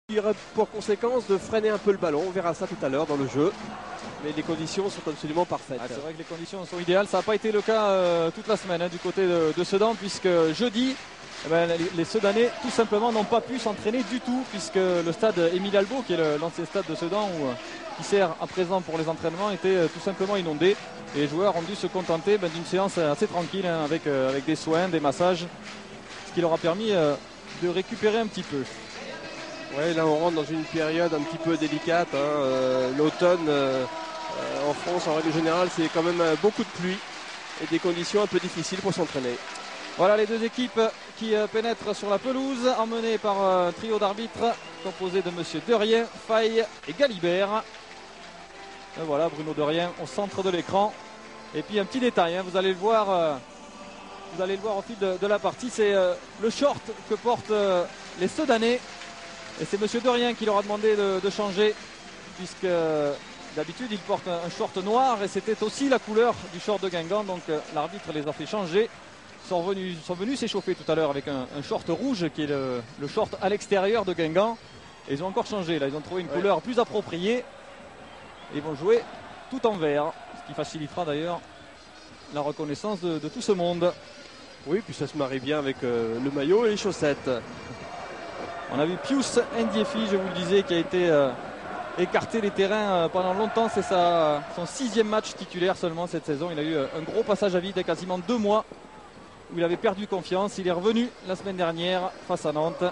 Il aurait pour conséquence de freiner un peu le ballon. On verra ça tout à l'heure dans le jeu. Mais les conditions sont absolument parfaites. C'est vrai que les conditions sont idéales. Ça n'a pas été le cas toute la semaine du côté de Sedan, puisque jeudi, les Sedanais tout simplement n'ont pas pu s'entraîner du tout, puisque le stade Émile Albo, qui est l'ancien stade de Sedan, qui sert à présent pour les entraînements, était tout simplement inondé. Et les joueurs ont dû se contenter d'une séance assez tranquille, avec des soins, des massages, ce qui leur a permis de récupérer un petit peu. Ouais, là on rentre dans une période un petit peu délicate. L'automne en France en règle générale c'est quand même beaucoup de pluie et des conditions un peu difficiles pour s'entraîner. Voilà les deux équipes qui pénètrent sur la pelouse, emmenées par un trio d'arbitres composé de monsieur Derrien, Faye et Galibert. Et voilà Bruno Derrien au centre de l'écran. Et puis un petit détail, vous allez le voir au fil de la partie, c'est le short que portent les Sedanais. Et c'est monsieur Derrien qui leur a demandé de changer, puisque d'habitude il porte un short noir et c'était aussi la couleur du short de Guingamp. Donc l'arbitre les a fait changer. Ils sont venus s'échauffer tout à l'heure avec un short rouge qui est le short à l'extérieur de Guingamp. Et ils ont encore changé, là ils ont trouvé une couleur plus appropriée. Et ils vont jouer tout en vert, ce qui facilitera d'ailleurs la reconnaissance de tout ce monde. Oui, puis ça se marie bien avec le maillot et les chaussettes. On a vu Pius Ndiefi, je vous le disais, qui a été écarté des terrains pendant longtemps. C'est son 6e match titulaire seulement cette saison. Il a eu un gros passage à vide, quasiment 2 mois, où il avait perdu confiance. Il est revenu la semaine dernière face à Nantes.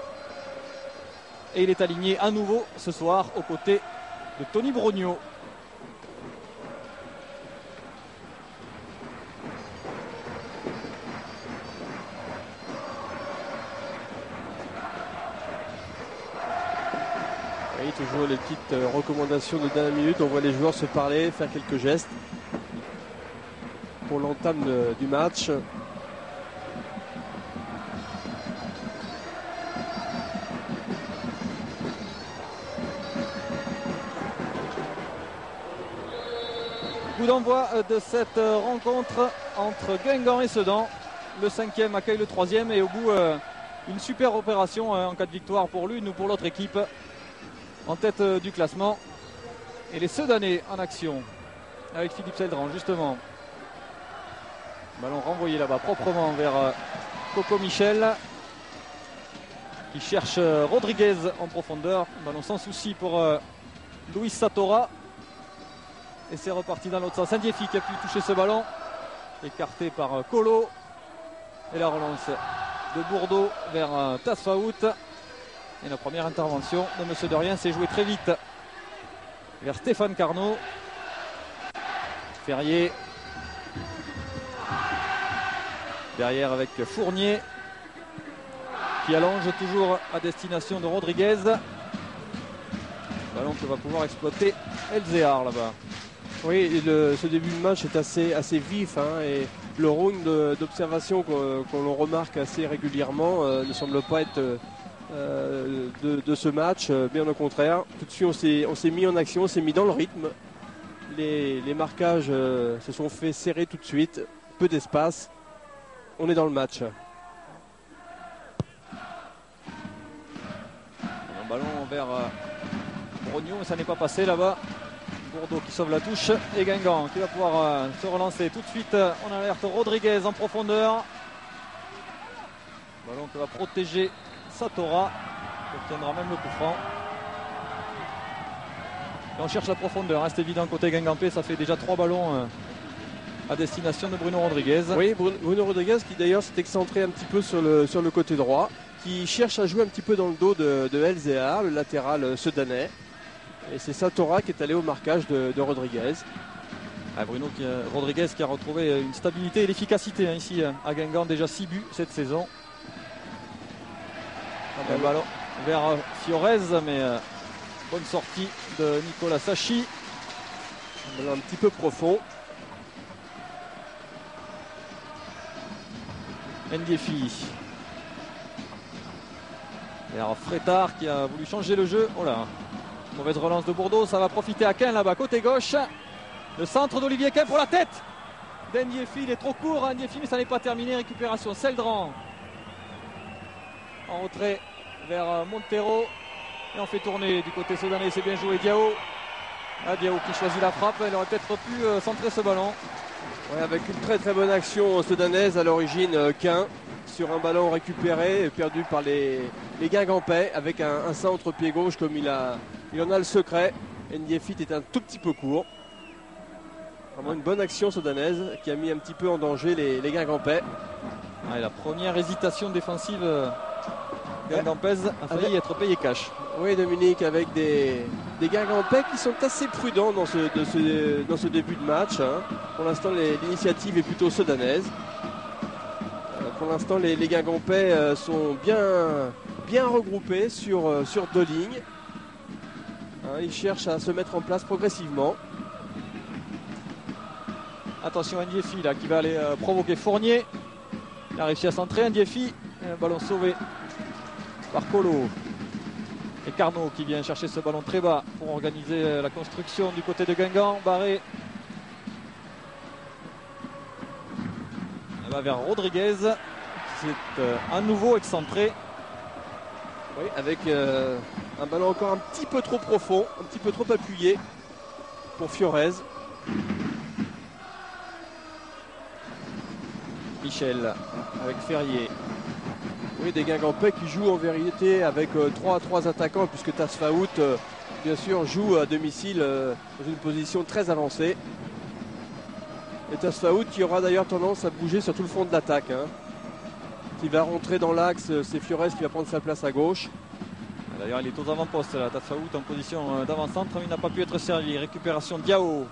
Et il est aligné à nouveau ce soir aux côtés de Tony Brognaud. Oui, toujours les petites recommandations de dernière minute. On voit les joueurs se parler, faire quelques gestes pour l'entame du match. Coup d'envoi de cette rencontre entre Guingamp et Sedan. Le 5e accueille le 3e et au bout une super opération en cas de victoire pour l'une ou pour l'autre équipe en tête du classement. Et les Sedanais en action avec Philippe Seldran justement. Ballon renvoyé là-bas proprement vers Coco Michel qui cherche Rodriguez en profondeur. Ballon sans souci pour Luis Satora. Et c'est reparti dans l'autre sens. Ndiefi qui a pu toucher ce ballon. Écarté par Colo. Et la relance de Bourdeau vers Tasfaout. Et la première intervention de M. Derrien s'est jouée très vite vers Stéphane Carnot. Ferrier. Derrière avec Fournier. Qui allonge toujours à destination de Rodriguez. Ballon que va pouvoir exploiter Elzéar là-bas. Oui, et ce début de match est assez vif. Et le round d'observation qu'on remarque assez régulièrement ne semble pas être de ce match. Bien au contraire. Tout de suite, on s'est mis en action, on s'est mis dans le rythme. Les marquages se sont fait serrer tout de suite. Peu d'espace. On est dans le match. Un ballon vers Brognaud, mais ça n'est pas passé là-bas. Bourdeau qui sauve la touche et Guingamp qui va pouvoir se relancer tout de suite. On alerte Rodriguez en profondeur. Ballon que va protéger Satora, qui obtiendra même le coup franc. Et on cherche la profondeur, c'est évident côté Guingampais. Ça fait déjà 3 ballons à destination de Bruno Rodriguez. Oui, Bruno Rodriguez qui d'ailleurs s'est excentré un petit peu sur le côté droit, qui cherche à jouer un petit peu dans le dos de Elzéar, le latéral sedanais. Et c'est Satora qui est allé au marquage de Rodriguez. Rodriguez qui a retrouvé une stabilité et l'efficacité ici à Guingamp, déjà 6 buts cette saison. Un ballon vers Fiorez, mais bonne sortie de Nicolas Sachi. Un ballon un petit peu profond. Ndiefi. Vers Frétard qui a voulu changer le jeu. Oh là, mauvaise relance de Bourdeau, ça va profiter à Quin là-bas, côté gauche. Le centre d'Olivier Quin pour la tête d'Ndiefi, il est trop court Ndiefi, mais ça n'est pas terminé. Récupération Seldran en retrait vers Montero. Et on fait tourner du côté soudanais, c'est bien joué Diao. Diao qui choisit la frappe, il aurait peut-être pu centrer ce ballon. Ouais, avec une très très bonne action soudanaise à l'origine, Quin sur un ballon récupéré, perdu par les Guingampais, avec un centre pied gauche comme il en a le secret. Ndiéfi est un tout petit peu court. Vraiment une bonne action soudanaise qui a mis un petit peu en danger les Guingampais. La première hésitation défensive guingampaise a failli être payée cash. Oui, Dominique, avec des Guingampais qui sont assez prudents dans ce début de match. Hein. Pour l'instant, l'initiative est plutôt soudanaise. Pour l'instant, les Guingampais sont bien regroupés sur 2 lignes. Hein, ils cherchent à se mettre en place progressivement. Attention à Ndiéfi là qui va aller provoquer Fournier. Il a réussi à centrer Ndiéfi. Un ballon sauvé par Colo. Et Carnot qui vient chercher ce ballon très bas pour organiser la construction du côté de Guingamp. Barré. Elle va vers Rodriguez. C'est à nouveau excentré. Oui, avec un ballon encore un petit peu trop profond, un petit peu trop appuyé pour Fiorez. Michel avec Ferrier. Oui, des Guingampais qui jouent en vérité avec 3 attaquants, puisque Tasfaout, bien sûr, joue à domicile dans une position très avancée. Et Tasfaout qui aura d'ailleurs tendance à bouger sur tout le fond de l'attaque. Hein. Qui va rentrer dans l'axe, c'est Fiorez qui va prendre sa place à gauche. D'ailleurs, il est aux avant-postes, là, Tasfaout en position d'avant-centre, mais il n'a pas pu être servi. Récupération Diao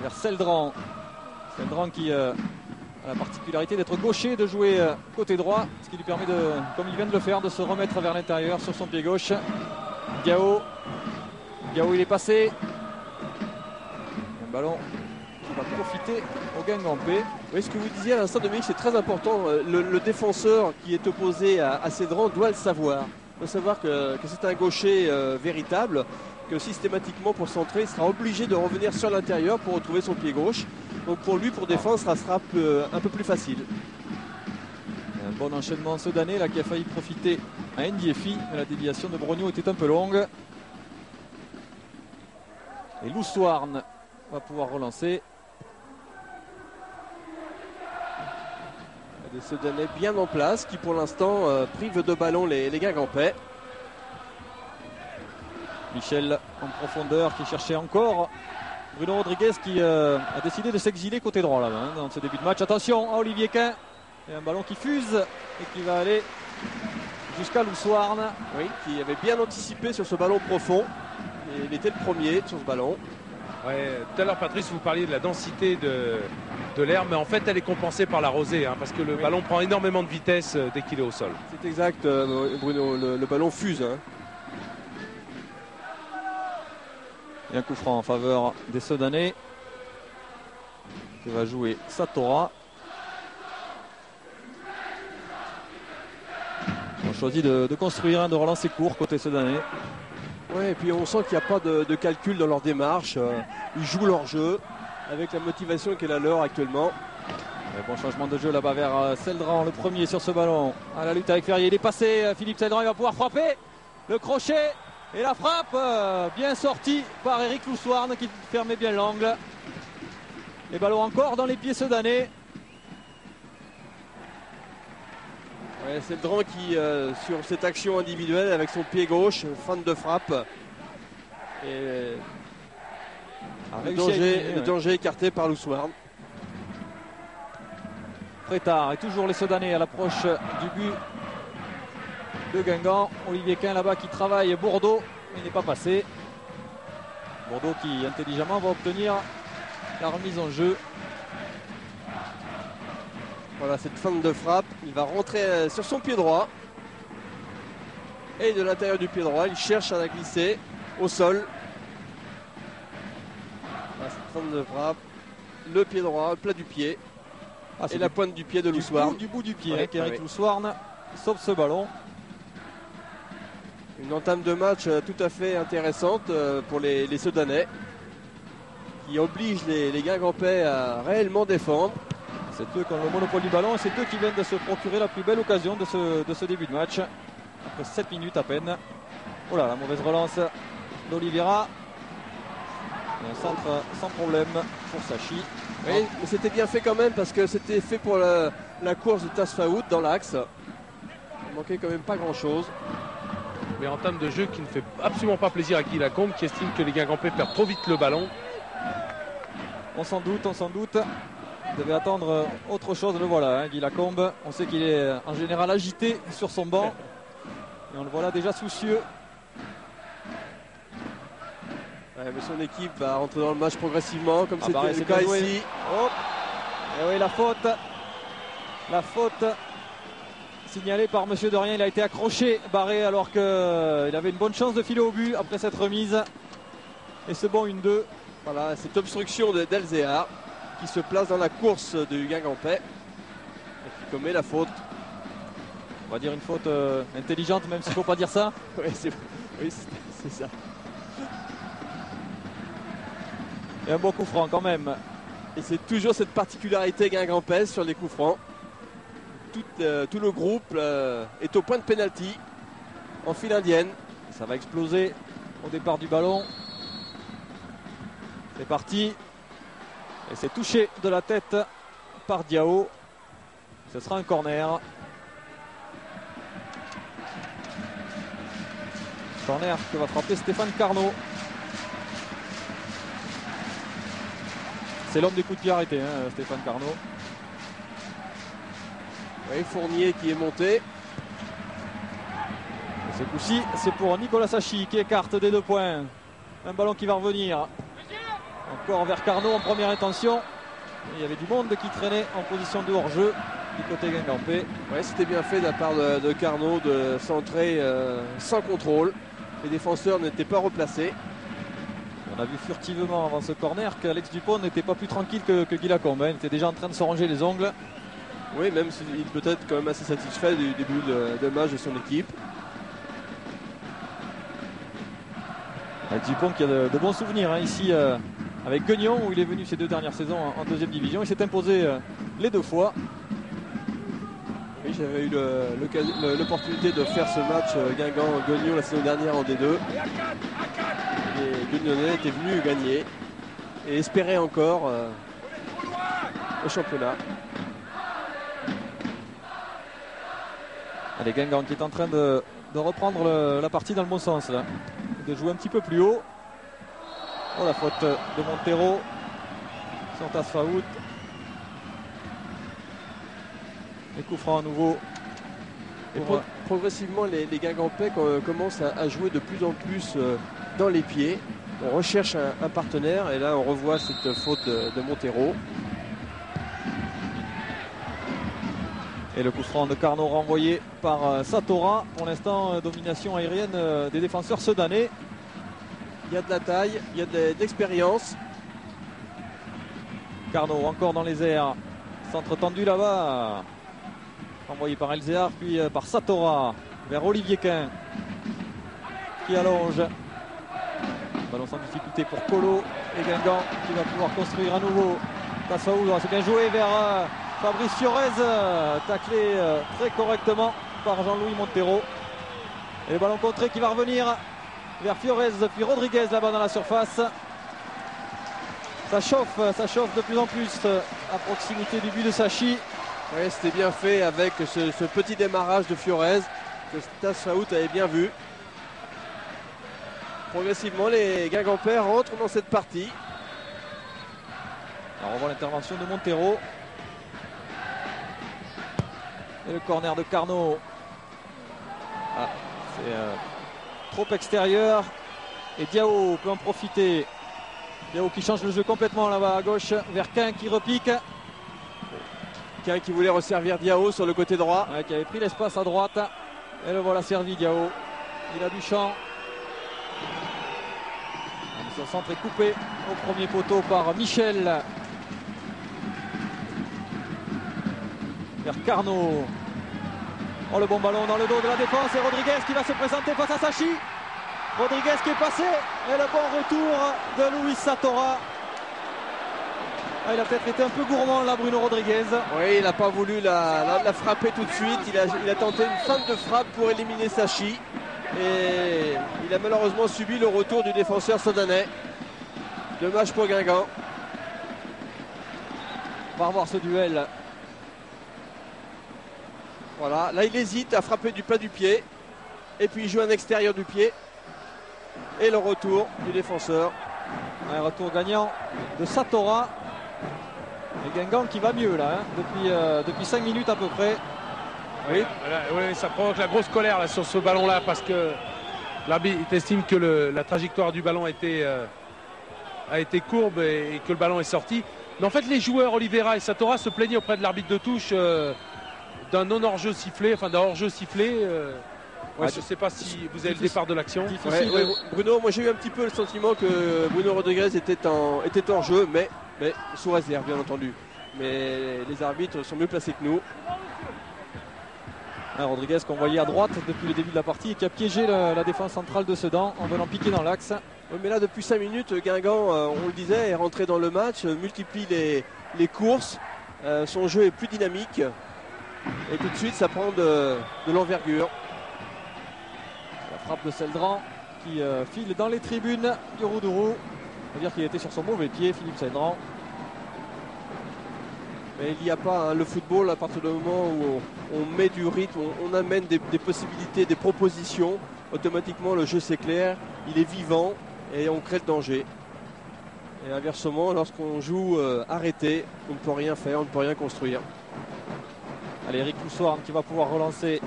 vers Seldran. Seldran qui a la particularité d'être gaucher, de jouer côté droit, ce qui lui permet, comme il vient de le faire, de se remettre vers l'intérieur sur son pied gauche. Diao, il est passé. Un ballon qui va profiter au Guingampais. Oui, ce que vous disiez à l'instant, Dominique, c'est très important. Le défenseur qui est opposé à Seldran doit le savoir. Il doit savoir que c'est un gaucher véritable, que systématiquement pour centrer, il sera obligé de revenir sur l'intérieur pour retrouver son pied gauche. Donc pour lui, pour défendre, ça sera un peu plus facile. Un bon enchaînement soudanais là, qui a failli profiter à Ndiéfi, mais la déviation de Brogno était un peu longue. Et Loussoarn va pouvoir relancer. Des Soudanais bien en place qui pour l'instant privent de ballon les Guingampais. Michel en profondeur qui cherchait encore Bruno Rodriguez qui a décidé de s'exiler côté droit là, hein, dans ce début de match. Attention à Olivier Quin. Et un ballon qui fuse et qui va aller jusqu'à Loussoarn. Oui, qui avait bien anticipé sur ce ballon profond. Et il était le premier sur ce ballon. Ouais, tout à l'heure, Patrice, vous parliez de la densité de l'air, mais en fait, elle est compensée par la rosée, hein, parce que le ballon prend énormément de vitesse dès qu'il est au sol. C'est exact, Bruno. Le ballon fuse. Hein. Et un coup franc en faveur des Soudanais qui va jouer Satora. On choisit de construire, de relancer court côté Soudanais. Ouais, et puis on sent qu'il n'y a pas de calcul dans leur démarche. Ils jouent leur jeu avec la motivation qui est la leur actuellement. Bon changement de jeu là-bas vers Seldran, le premier sur ce ballon. À la lutte avec Ferrier, il est passé. Philippe Seldran, il va pouvoir frapper. Le crochet et la frappe bien sortie par Eric Loussoarn qui fermait bien l'angle. Les ballons encore dans les pieds soudanais. Ouais, Seldran qui, sur cette action individuelle avec son pied gauche, feinte de frappe. Et le danger écarté par Loussoarn. Très tard et toujours les Soudanais à l'approche du but de Guingamp. Olivier Quin là-bas qui travaille Bordeaux, mais il n'est pas passé. Bordeaux qui intelligemment va obtenir la remise en jeu. Voilà cette feinte de frappe, il va rentrer sur son pied droit. Et de l'intérieur du pied droit, il cherche à la glisser au sol. Voilà, cette feinte de frappe, le pied droit, le plat du pied. Et la pointe du pied de Loussoarn. Du bout du pied, Eric Loussoarn sauve ce ballon. Une entame de match tout à fait intéressante pour les Soudanais, qui oblige les Guingampais à réellement défendre. C'est eux qui ont le monopole du ballon et c'est eux qui viennent de se procurer la plus belle occasion de ce début de match. après 7 minutes à peine. Oh là, la mauvaise relance d'Oliveira. Un centre sans problème pour Sachi. Oui, mais c'était bien fait quand même parce que c'était fait pour la course de Tasfaout dans l'axe. Il manquait quand même pas grand chose. Mais en termes de jeu qui ne fait absolument pas plaisir à Guy Lacombe, qui estime que les Guingampais perdent trop vite le ballon. On s'en doute, on s'en doute. Vous devez attendre autre chose, le voilà, hein, Guy Lacombe. On sait qu'il est en général agité sur son banc. Et on le voit là déjà soucieux. Ouais, mais son équipe va rentrer dans le match progressivement, comme c'était le c'est cas bien joué. ici. Oh. Et oui, la faute. Signalée par Monsieur Derrien. Il a été accroché, Barré, alors qu'il avait une bonne chance de filer au but après cette remise. Et c'est bon, 1-2. Voilà, cette obstruction d'Elzéar qui se place dans la course du Guingampais et qui commet la faute. On va dire une faute intelligente, même s'il ne faut pas dire ça. Oui, c'est ça. Et un bon coup franc quand même. Et c'est toujours cette particularité guingampaise sur les coups francs. Tout le groupe est au point de pénalty en file indienne. Ça va exploser au départ du ballon. C'est parti. Et c'est touché de la tête par Diao. Ce sera un corner. Corner que va frapper Stéphane Carnot. C'est l'homme des coups de pied arrêtés, hein, Stéphane Carnot. Oui, Fournier qui est monté. Et ce coup-ci, c'est pour Nicolas Sachi qui écarte des 2 points. Un ballon qui va revenir. Encore vers Carnot en première intention. Et il y avait du monde qui traînait en position de hors-jeu du côté guingampais. Ouais, c'était bien fait de la part de Carnot de centrer sans contrôle. Les défenseurs n'étaient pas replacés. On a vu furtivement avant ce corner qu'Alex Dupont n'était pas plus tranquille que Guy Lacombe. Il était déjà en train de se ranger les ongles. Oui, même s'il peut être quand même assez satisfait du début de match de son équipe. Alex Dupont qui a de bons souvenirs ici avec Guignon où il est venu ces 2 dernières saisons en 2e division. Il s'est imposé les 2 fois. Oui, j'avais eu l'opportunité de faire ce match Guingamp-Gognon la saison dernière en D2. Les Guignonnais étaient venus gagner et espéraient encore au championnat. Allez, Guingamp qui est en train de reprendre la partie dans le bon sens là. De jouer un petit peu plus haut. Oh, la faute de Montero sur Tasfaout. Les coups francs à nouveau. Et progressivement, les Guingampais commencent à jouer de plus en plus dans les pieds. On recherche un partenaire et là on revoit cette faute de Montero. Et le coup franc de Carnot renvoyé par Satora. Pour l'instant, domination aérienne des défenseurs sedanais. Il y a de la taille, il y a de l'expérience. Carnot encore dans les airs. Centre tendu là-bas. Envoyé par Elzéar, puis par Satora. Vers Olivier Quin. Qui allonge. Ballon sans difficulté pour Colo. Et Guingamp qui va pouvoir construire à nouveau. Tassaoud, c'est bien joué vers Fabrice Fiorez. Taclé très correctement par Jean-Louis Montero. Et le ballon contré qui va revenir vers Fiorez, puis Rodriguez là-bas dans la surface. Ça chauffe de plus en plus à proximité du but de Sachi. Oui, c'était bien fait avec ce petit démarrage de Fiorez que Tassaout avait bien vu. Progressivement, les Guingampais rentrent dans cette partie. Alors on voit l'intervention de Montero. Et le corner de Carnot. Ah, c'est trop extérieur. Et Diao peut en profiter. Diao qui change le jeu complètement là-bas à gauche vers Quin qui repique. Quin qui voulait resservir Diao sur le côté droit. Ouais, qui avait pris l'espace à droite. Et le voilà servi Diao. Il a du champ. Son centre est coupé au premier poteau par Michel. Vers Carnot. Oh, le bon ballon dans le dos de la défense et Rodriguez qui va se présenter face à Sachi. Rodriguez qui est passé et le bon retour de Luis Satora. Ah, il a peut-être été un peu gourmand là, Bruno Rodriguez. Oui, il n'a pas voulu la frapper tout de suite. Il a tenté une feinte de frappe pour éliminer Sachi. Et il a malheureusement subi le retour du défenseur sodanais. Dommage pour Guingamp. On va revoir ce duel. Voilà, là il hésite à frapper du pas du pied. Et puis il joue un extérieur du pied. Et le retour du défenseur. Un retour gagnant de Satora. Et Guingamp qui va mieux là, hein, depuis 5 minutes à peu près. Oui, ça provoque la grosse colère là, sur ce ballon-là, parce que l'arbitre estime que la trajectoire du ballon a été courbe et que le ballon est sorti. Mais en fait, les joueurs Oliveira et Satora se plaignaient auprès de l'arbitre de touche d'un non hors-jeu sifflé, enfin d'un hors-jeu sifflé. Je ne sais pas si vous avez le départ de l'action. Bruno, moi j'ai eu un petit peu le sentiment que Bruno Rodriguez était hors jeu, mais sous réserve bien entendu. Mais les arbitres sont mieux placés que nous. Rodriguez qu'on voyait à droite depuis le début de la partie et qui a piégé la défense centrale de Sedan en venant piquer dans l'axe. Oui, mais là depuis 5 minutes, Guingamp, on le disait, est rentré dans le match, multiplie les courses, son jeu est plus dynamique et tout de suite ça prend de l'envergure. La frappe de Seldran qui file dans les tribunes du Roudourou. On va dire qu'il était sur son mauvais pied, Philippe Seldran. Mais il n'y a pas le football, à partir du moment où on met du rythme, on amène des possibilités, des propositions, automatiquement le jeu s'éclaire, il est vivant et on crée le danger. Et inversement, lorsqu'on joue arrêté, on ne peut rien faire, on ne peut rien construire. Allez, Eric Poussoir qui va pouvoir relancer.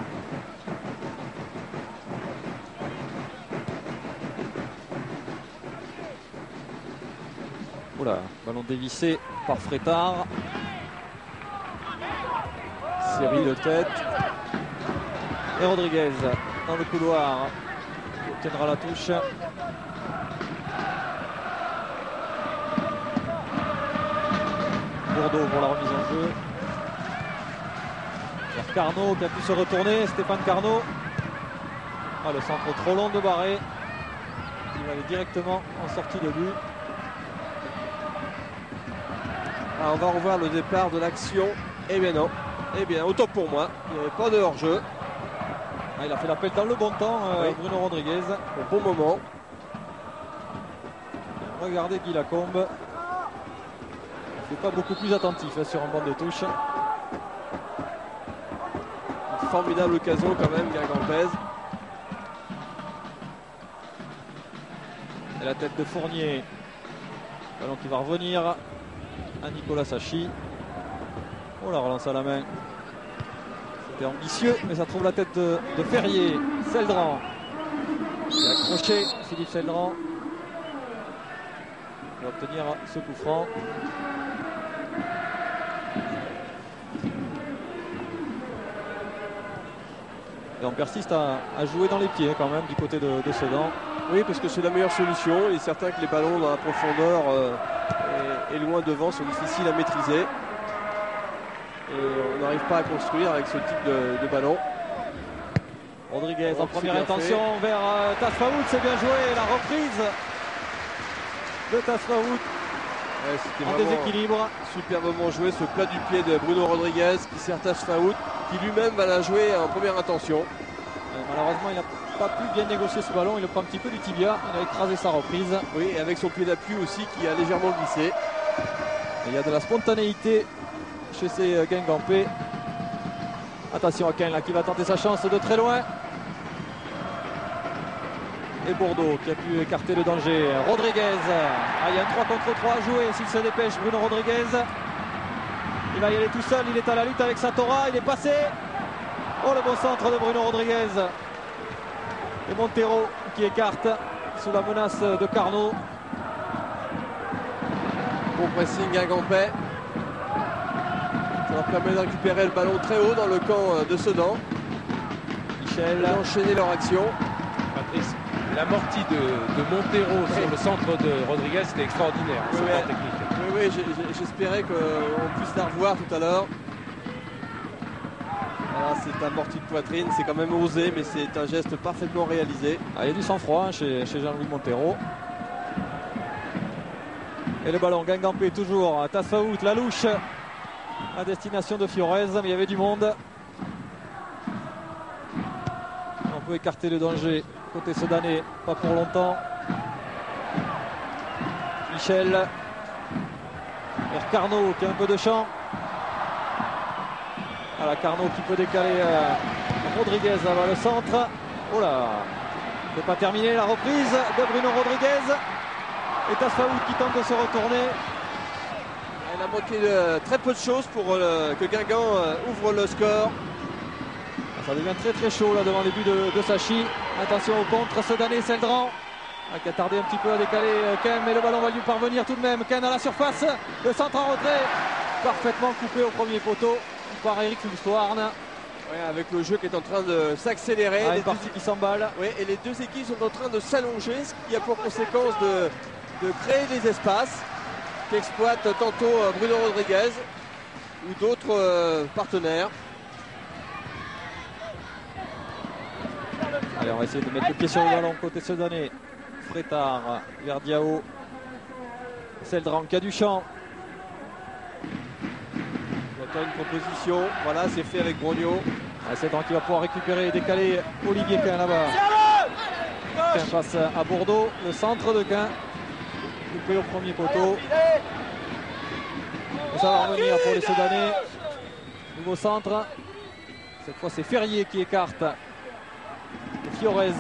Oula, ballon dévissé par Frétard. Série de tête. Et Rodriguez dans le couloir qui obtiendra la touche. Bourdeau pour la remise en jeu. Vers Carnot qui a pu se retourner. Stéphane Carnot. Ah, le centre trop long de Barré. Il va aller directement en sortie de but. On va revoir le départ de l'action. Eh bien non. Eh bien, autant pour moi. Il n'y avait pas de hors-jeu. Il a fait l'appel dans le bon temps, Bruno Rodriguez. Au bon moment. Regardez Guy Lacombe. Il n'est pas beaucoup plus attentif sur un banc de touche. Une formidable occasion quand même, Guingampèse. Et la tête de Fournier. Ballon qui va revenir à Nicolas Sachi. Oh, la relance à la main. C'était ambitieux, mais ça trouve la tête de Ferrier. Seldran. Il a accroché Philippe Seldran. Il va obtenir ce coup franc. Et on persiste à jouer dans les pieds quand même du côté de Sedan. Oui, parce que c'est la meilleure solution. Il est certain que les ballons dans la profondeur et loin devant sont difficiles à maîtriser. Et on n'arrive pas à construire avec ce type de ballon. Rodriguez en première intention vers Tasfaoud, c'est bien joué. La reprise de Tasfaoud en déséquilibre. Superbement joué ce plat du pied de Bruno Rodriguez qui sert Tasfaoud, qui lui-même va la jouer en première intention. Malheureusement, il n'a pas pu bien négocier ce ballon. Il le prend un petit peu du tibia. Il a écrasé sa reprise. Oui, et avec son pied d'appui aussi qui a légèrement glissé. Et il y a de la spontanéité chez ces Guingampais. Attention à Cain là qui va tenter sa chance de très loin. Et Bourdeau qui a pu écarter le danger. Rodriguez. Il y a un 3 contre 3 à jouer s'il se dépêche. Bruno Rodriguez. Il va y aller tout seul. Il est à la lutte avec Satora. Il est passé. Oh, le bon centre de Bruno Rodriguez. Et Montero qui écarte sous la menace de Carnot. Bon pressing Guingampais. Ça leur permet de récupérer le ballon très haut dans le camp de Sedan. Michel a enchaîné leur action. Patrice, l'amorti de Montero sur le centre de Rodriguez, c'était extraordinaire. Oui, j'espérais qu'on puisse la revoir tout à l'heure. Voilà, c'est amorti de poitrine, c'est quand même osé, mais c'est un geste parfaitement réalisé. Il y a du sang-froid chez Jean-Louis Montero. Et le ballon, Guingampé toujours, Tasfaout, la louche à destination de Fiorez, mais il y avait du monde. On peut écarter le danger côté Sedanais, pas pour longtemps. Michel vers Carnot qui a un peu de champ. Voilà, Carnot qui peut décaler Rodriguez vers le centre. Oh là, c'est pas terminé la reprise de Bruno Rodriguez. Et Tasfaout qui tente de se retourner. Il a manqué de très peu de choses pour que Guingamp ouvre le score. Ça devient très très chaud là devant les buts de Sachi. Attention au contre, Sedanais, Seldran qui a tardé un petit peu à décaler Ken, mais le ballon va lui parvenir tout de même. Ken à la surface, le centre en retrait, parfaitement coupé au premier poteau par Eric Fulstoarn. Ouais, avec le jeu qui est en train de s'accélérer. Une partie qui s'emballe. Ouais, et les deux équipes sont en train de s'allonger, ce qui a pour conséquence de créer des espaces qu'exploite tantôt Bruno Rodriguez ou d'autres partenaires. Allez, on va essayer de mettre le pied sur le ballon côté Sedanais. Frétard vers Diao. Seldran qui a du champ. Il attend une proposition. Voilà, c'est fait avec Brogno. Seldran qui va pouvoir récupérer et décaler Olivier Quin là-bas. Quin passe à Bordeaux. Le centre de Quin. Coupé au premier poteau. Et ça va revenir pour les Sedanais. Nouveau centre. Cette fois, c'est Ferrier qui écarte. Fiorez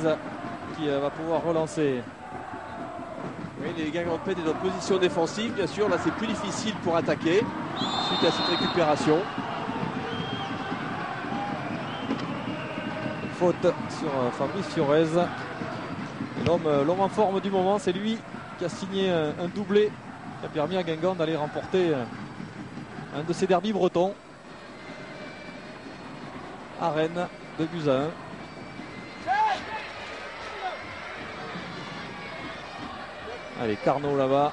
qui va pouvoir relancer. Oui, les Guingampais étaient dans position défensive, bien sûr. Là, c'est plus difficile pour attaquer suite à cette récupération. Faute sur Fabrice Fiorez. L'homme en forme du moment, c'est lui qui a signé un doublé qui a permis à Guingamp d'aller remporter un de ses derbys bretons à Rennes, 2-1. Allez, Carnot là-bas.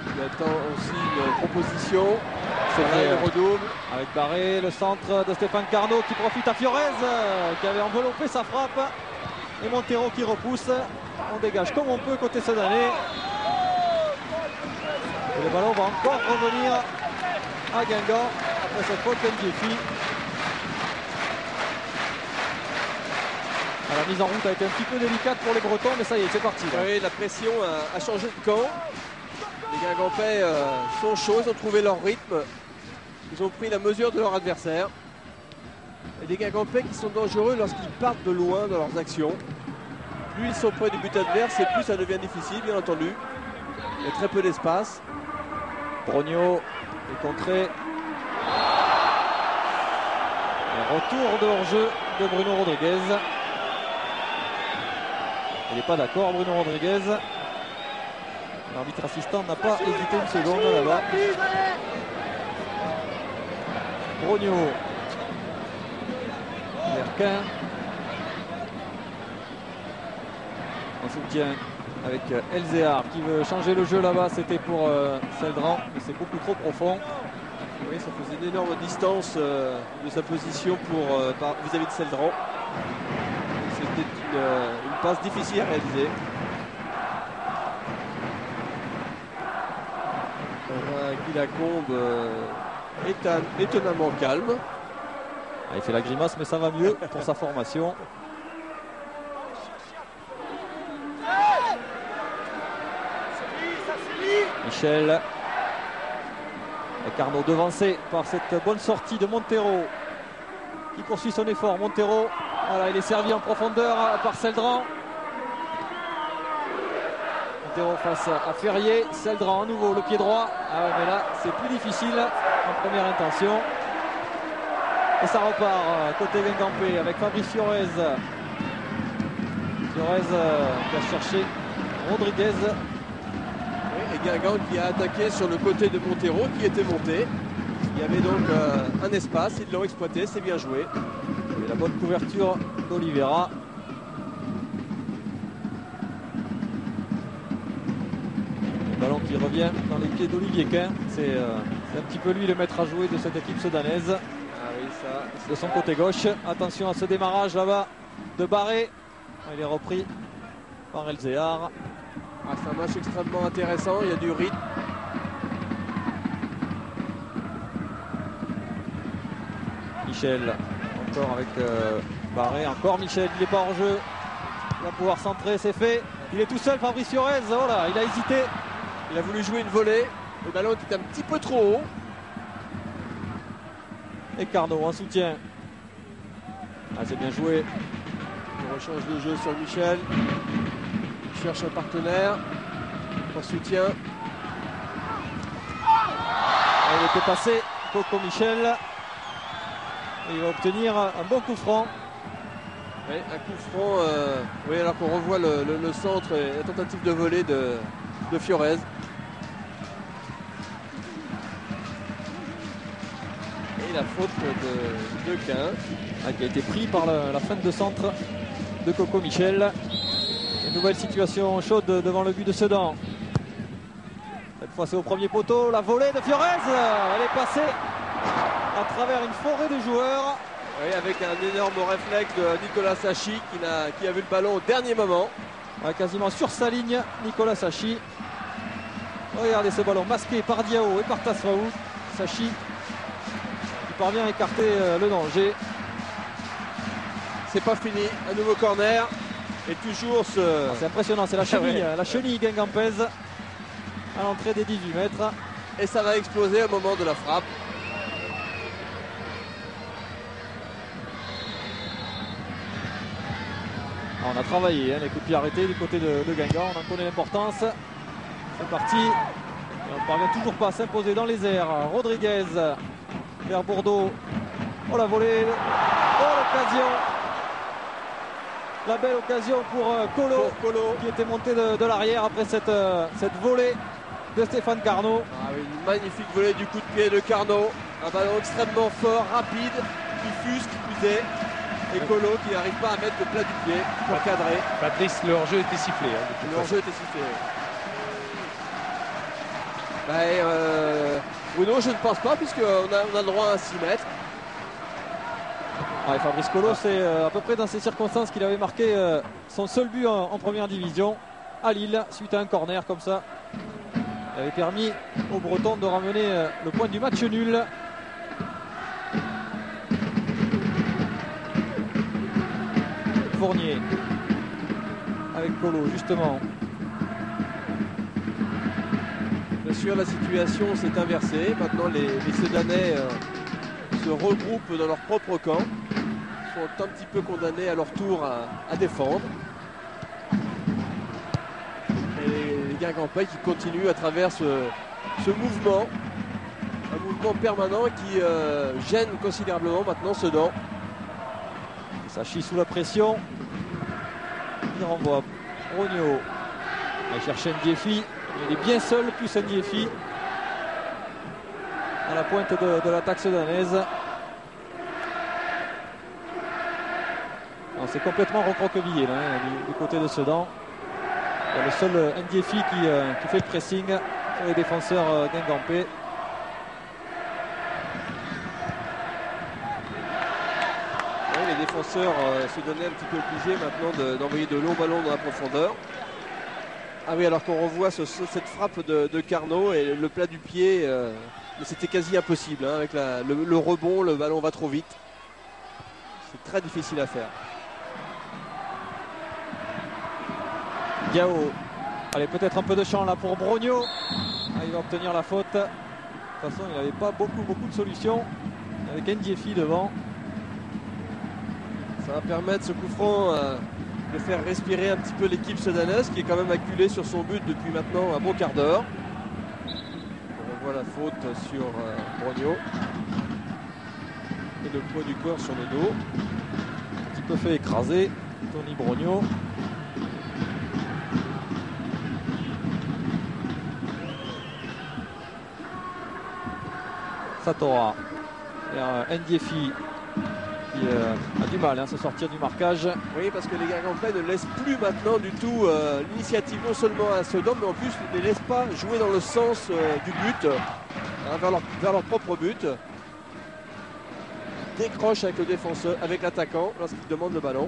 Il attend aussi une proposition. C'est vrai, le redouble. Avec Barré, le centre de Stéphane Carnot qui profite à Fiorez qui avait enveloppé sa frappe. Et Montero qui repousse. On dégage comme on peut côté Sedanais. Et le ballon va encore revenir à Guingamp après cette faute d'Ndiefi. La mise en route a été un petit peu délicate pour les Bretons, mais ça y est, c'est parti. Oui, la pression a changé de camp. Les Guingampais sont chauds, ils ont trouvé leur rythme. Ils ont pris la mesure de leur adversaire. Et des Guingampais qui sont dangereux lorsqu'ils partent de loin dans leurs actions. Plus ils sont près du but adverse et plus ça devient difficile, bien entendu. Il y a très peu d'espace. Brogno est contré. Et retour de hors-jeu de Bruno Rodriguez. Il n'est pas d'accord, Bruno Rodriguez. L'arbitre assistant n'a pas hésité une seconde là-bas. Brogno. Merquin. En soutien avec Elzéar qui veut changer le jeu là-bas. C'était pour Seldran, mais c'est beaucoup trop profond. Oui, ça faisait une énorme distance de sa position vis-à-vis de Seldran. C'était une passe difficile à réaliser. Guy Lacombe est étonnamment calme. Il fait la grimace, mais ça va mieux pour sa formation. Michel. Et Carnot devancé par cette bonne sortie de Montero qui poursuit son effort. Montero, voilà, il est servi en profondeur par Seldran. Montero face à Ferrier. Seldran à nouveau, le pied droit. Ah ouais, mais là, c'est plus difficile en première intention. Et ça repart côté Guingampais avec Fabrice Fiorez. Fiorez qui a cherché Rodriguez. Oui, et Guingamp qui a attaqué sur le côté de Montero qui était monté. Il y avait donc un espace, ils l'ont exploité, c'est bien joué. Et la bonne couverture d'Oliveira. Le ballon qui revient dans les pieds d'Olivier Quin. C'est un petit peu lui le maître à jouer de cette équipe sedanaise. Ah oui, ça. De son côté gauche. Attention à ce démarrage là-bas de Barré. Il est repris par Elzéar. C'est un match extrêmement intéressant, il y a du rythme. Michel, encore avec Barré, encore Michel, il n'est pas en jeu. Il va pouvoir centrer, c'est fait. Il est tout seul, Fabrice Fiorez. Oh là, il a hésité. Il a voulu jouer une volée. Le ballon était un petit peu trop haut. Et Carnot en soutien. C'est bien joué. Il rechange de jeu sur Michel. Il cherche un partenaire. En soutien. Il était passé, Coco Michel. Et il va obtenir un bon coup franc. Oui, un coup franc. Oui, alors qu'on revoit le centre et la tentative de volée de Fiorez. Et la faute de Quin. Qui a été pris par la fin de centre de Coco Michel. Une nouvelle situation chaude devant le but de Sedan. Cette fois c'est au premier poteau, la volée de Fiorez. Elle est passée à travers une forêt de joueurs. Oui, avec un énorme réflexe de Nicolas Sachi qui a vu le ballon au dernier moment. Quasiment sur sa ligne, Nicolas Sachi. Regardez ce ballon masqué par Diao et par Tasfaou. Sachi qui parvient à écarter le danger. C'est pas fini, un nouveau corner. Et toujours ce... C'est impressionnant, c'est la chenille guingampaise à l'entrée des 18 mètres. Et ça va exploser au moment de la frappe. On a travaillé, les coups de pied arrêtés du côté de Guingamp, on en connaît l'importance. C'est parti. Et on ne parvient toujours pas à s'imposer dans les airs. Rodriguez vers Bourdeau. Oh la volée. Oh l'occasion. La belle occasion pour Colo, qui était monté de l'arrière après cette volée de Stéphane Carnot. Une magnifique volée du coup de pied de Carnot. Un ballon extrêmement fort, rapide, qui fuse, qui plus est. Et Colo qui n'arrive pas à mettre le plat du pied pour cadrer. Patrice, le hors-jeu était sifflé. Le hors-jeu était sifflé. Bruno, je ne pense pas, puisqu'on a le droit à 6 mètres. Fabrice Colo, c'est à peu près dans ces circonstances qu'il avait marqué son seul but en première division à Lille, suite à un corner comme ça. Il avait permis aux Bretons de ramener le point du match nul. Fournier avec Colo justement. Bien sûr, la situation s'est inversée. Maintenant les Sedanais se regroupent dans leur propre camp, sont un petit peu condamnés à leur tour à défendre. Et les Guingampais qui continuent à travers ce mouvement, un mouvement permanent qui gêne considérablement maintenant Sedan. Sachi sous la pression. Il renvoie Rogno. Il va chercher Ndiefi. Il est bien seul, plus Ndiefi. À la pointe de l'attaque sedanaise. C'est complètement recroquevillé là, du côté de Sedan. Il y a le seul Ndiefi qui fait le pressing sur les défenseurs guingampais. Les défenseurs se donnaient un petit peu obligés maintenant d'envoyer de longs ballons dans la profondeur. Ah oui, alors qu'on revoit cette frappe de Carnot et le plat du pied, c'était quasi impossible. Avec le rebond, le ballon va trop vite. C'est très difficile à faire. Diao. Allez, peut-être un peu de champ là pour Brogno. Il va obtenir la faute. De toute façon, il n'avait pas beaucoup de solutions. Avec Ndiefi devant. Ça va permettre ce coup franc de faire respirer un petit peu l'équipe sedanaise qui est quand même acculée sur son but depuis maintenant un bon quart d'heure. On revoit la faute sur Brogno. Et le poids du corps sur le dos. Un petit peu fait écraser Tony Brogno. Satora vers Ndiefi qui a du mal à se sortir du marquage. Oui, parce que les Guingampais ne laissent plus maintenant du tout l'initiative non seulement à Sedan, mais en plus ne les laissent pas jouer dans le sens du but, vers leur propre but. Décroche avec le défenseur, avec l'attaquant lorsqu'il demande le ballon.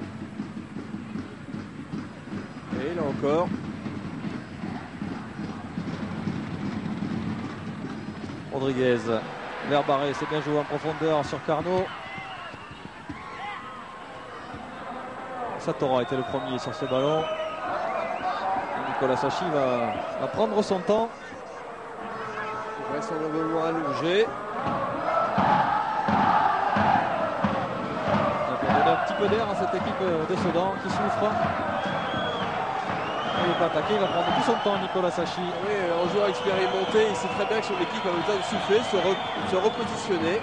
Et là encore. Rodriguez vers Barré, c'est bien joué en profondeur sur Carnot. Satora était le premier sur ce ballon. Et Nicolas Sachi va prendre son temps. Vraisemblablement allongé. On va donner un petit peu d'air à cette équipe de Sedan qui souffre. Il n'est pas attaqué, il va prendre tout son temps Nicolas Sachi. Oui, un joueur expérimenté, il sait très bien que son équipe a besoin de souffler, se repositionner.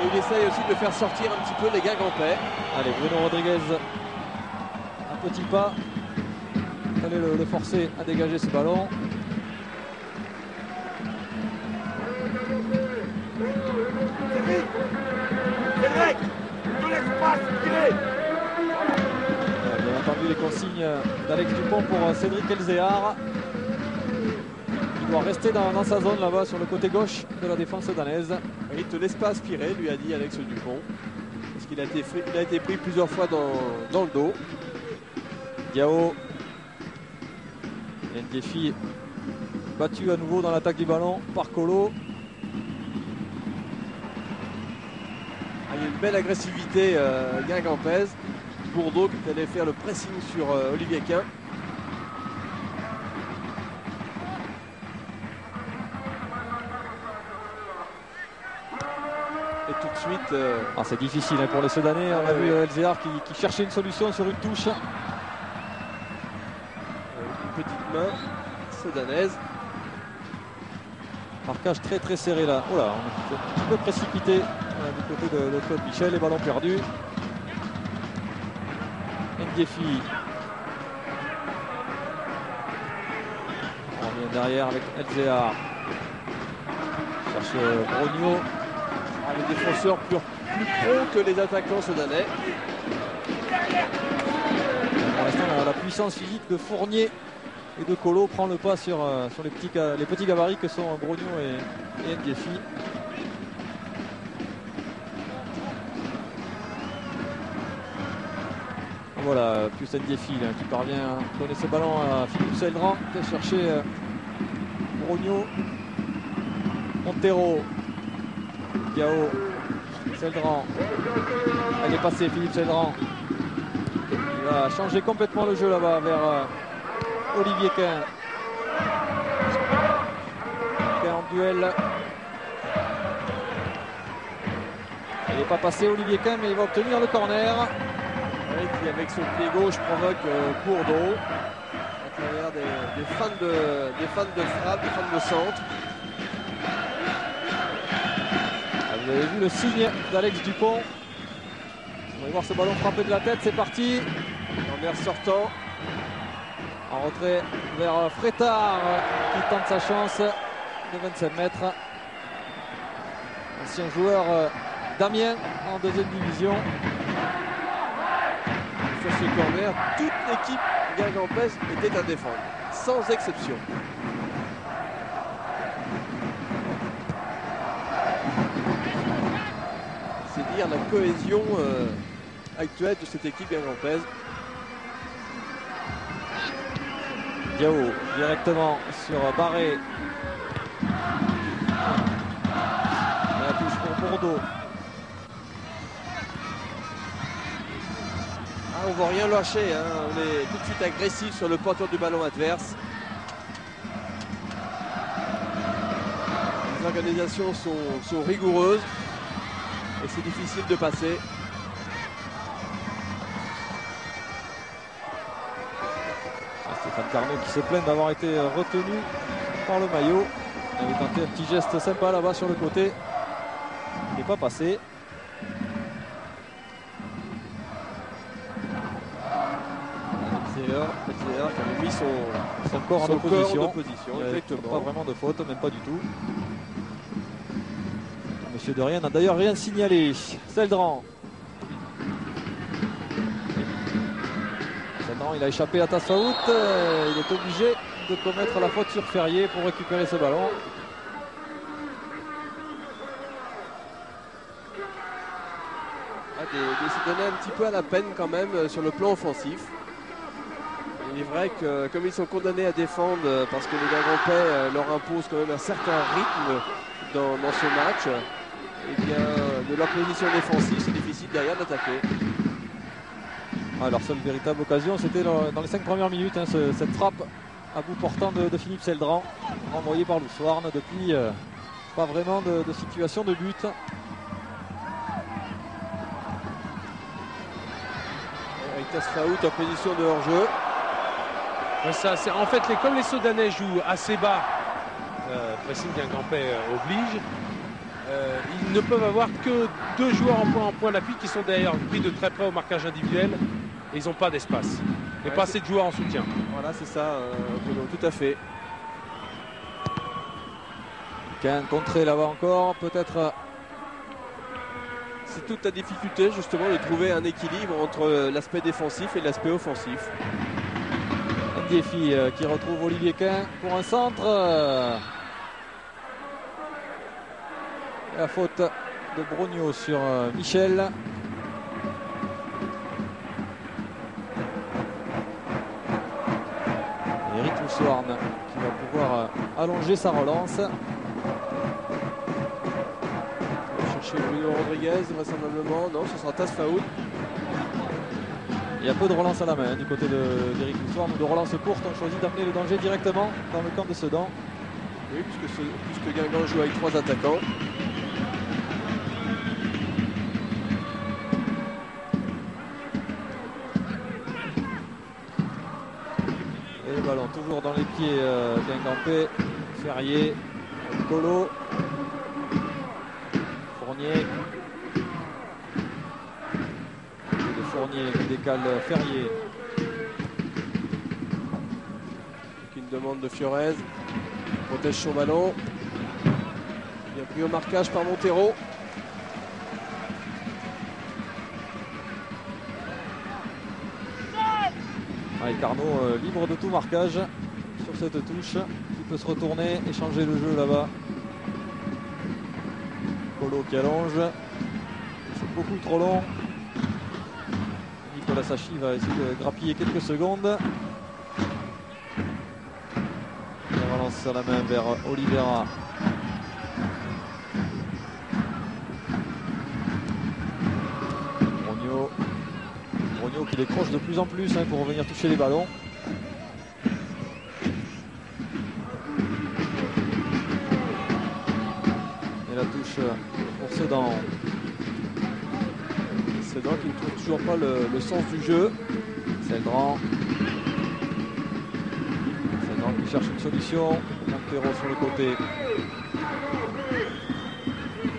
Et il essaye aussi de faire sortir un petit peu les Guingampais. Allez, Bruno Rodriguez, un petit pas. Il fallait le forcer à dégager ce ballon. Bien entendu les consignes d'Alex Dupont pour Cédric Elzéar. Il doit rester dans sa zone là-bas sur le côté gauche de la défense danaise. Il ne te laisse pas aspirer, lui a dit Alex Dupont. Parce qu'il a été pris plusieurs fois dans le dos. Diao. Ndiefi battu à nouveau dans l'attaque du ballon par Colo. Il y a une belle agressivité guingampaise. Bourdeau qui allait faire le pressing sur Olivier Quin. Et tout de suite... c'est difficile pour les Sedanais. On a vu Elzéar qui cherchait une solution sur une touche. Une petite main sedanaise. Marquage très très serré là. Oh là, on est un petit peu précipité du côté de Claude Michel. Les ballons perdus. Ndiefi. On revient derrière avec Elzéar. Cherche Brogno. Les défenseurs plus pros que les attaquants sudanais. Pour l'instant, la puissance physique de Fournier et de Colo prend le pas sur les petits gabarits que sont Brogno et Ndiefi. Voilà, plus Ndiefi qui parvient à donner ce ballon à Philippe Seldran qui a cherché Brogno, Montero, Diao, Seldran. Elle est passée, Philippe Seldran. Il va changer complètement le jeu là-bas vers Olivier Quin. Quin en duel. Il n'est pas passé Olivier Quin, mais il va obtenir le corner. Qui avec son pied gauche provoque Bourdeau à travers des fans de frappe, des fans de centre. Vous avez vu le signe d'Alex Dupont. On va voir ce ballon frapper de la tête, c'est parti. Lambert sortant. En retrait vers Frétard qui tente sa chance de 25 mètres. Ancien joueur d'Amiens en deuxième division. Sur ce corner, toute l'équipe guingampaise était à défendre, sans exception. C'est dire la cohésion actuelle de cette équipe guingampaise. Diao directement sur Barré. La touche pour Bourdeau. On ne va rien lâcher, hein. On est tout de suite agressif sur le porteur du ballon adverse. Les organisations sont rigoureuses et c'est difficile de passer. Stéphane Carnot qui se plaint d'avoir été retenu par le maillot. Il avait tenté un petit geste sympa là-bas sur le côté. Il n'est pas passé. Elzéar qui avait mis son corps en opposition. Exactement. Pas vraiment de faute, même pas du tout. Monsieur de Rien n'a d'ailleurs rien signalé. Seldran. Seldran, il a échappé à Tassaout. Il est obligé de commettre la faute sur Ferrier pour récupérer ce ballon. Des Soudanais un petit peu à la peine quand même sur le plan offensif. Il est vrai que comme ils sont condamnés à défendre parce que les Guingampais leur imposent quand même un certain rythme dans ce match, et bien de leur position défensive, c'est difficile derrière d'attaquer. Leur seule véritable occasion, c'était dans les 5 premières minutes, hein, cette frappe à bout portant de Philippe Seldran, renvoyé par Loussoirne. Depuis, pas vraiment de situation de but. Avec Tasfaout en position de hors-jeu. Ouais, en fait, comme les Sodanais jouent assez bas, pressing Guingampais oblige, ils ne peuvent avoir que 2 joueurs en point d'appui qui sont d'ailleurs pris de très près au marquage individuel, et ils n'ont pas d'espace et pas assez de joueurs en soutien. Voilà, c'est ça, tout à fait. Qu'un contré là-bas encore, peut-être. C'est toute la difficulté justement de trouver un équilibre entre l'aspect défensif et l'aspect offensif. Un défi qui retrouve Olivier Quin pour un centre. La faute de Brognaud sur Michel. Eric Loussoirne qui va pouvoir allonger sa relance. Chercher Bruno Rodriguez, vraisemblablement. Non, ce sera Tasfaout. Il y a peu de relance à la main du côté d'Eric Loussoirne. De relance courte, on choisit d'amener le danger directement dans le camp de Sedan. Oui, puisque Guingamp joue avec 3 attaquants. Et le ballon toujours dans les pieds Guingampais. Ferrier, Colo, Fournier. Et de Fournier qui décale Ferrier. Une demande de Fiorez. Protège son ballon. Bien pris au marquage par Montero. Carnot libre de tout marquage sur cette touche, qui peut se retourner et changer le jeu là-bas. Colo qui allonge, c'est beaucoup trop long. Nicolas Sachi va essayer de grappiller quelques secondes. Il relance la main vers Oliveira. Brognaud qui décroche de plus en plus pour revenir toucher les ballons. Et la touche pour Sedan. Sedan qui ne trouve toujours pas le sens du jeu. Seldran qui cherche une solution. Montero sur le côté.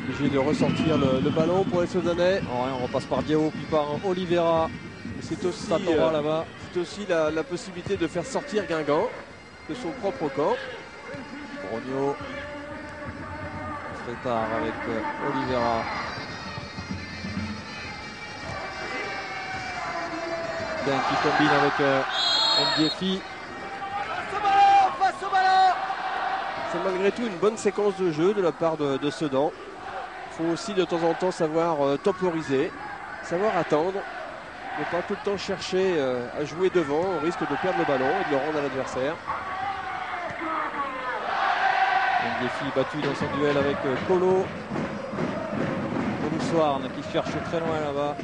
Obligé de ressortir le ballon pour les Sodanais. On repasse par Diao puis par Oliveira. C'est aussi, là-bas. C'est aussi la possibilité de faire sortir Guingamp de son propre camp. Brognaud. Très tard avec Oliveira. Qui combine avec Ndiefi. C'est malgré tout une bonne séquence de jeu de la part de Sedan. Il faut aussi de temps en temps savoir temporiser, savoir attendre, ne pas tout le temps chercher à jouer devant, on risque de perdre le ballon et de le rendre à l'adversaire. Ndiefi battu dans son duel avec Colo. Loussoirne qui cherche très loin là-bas.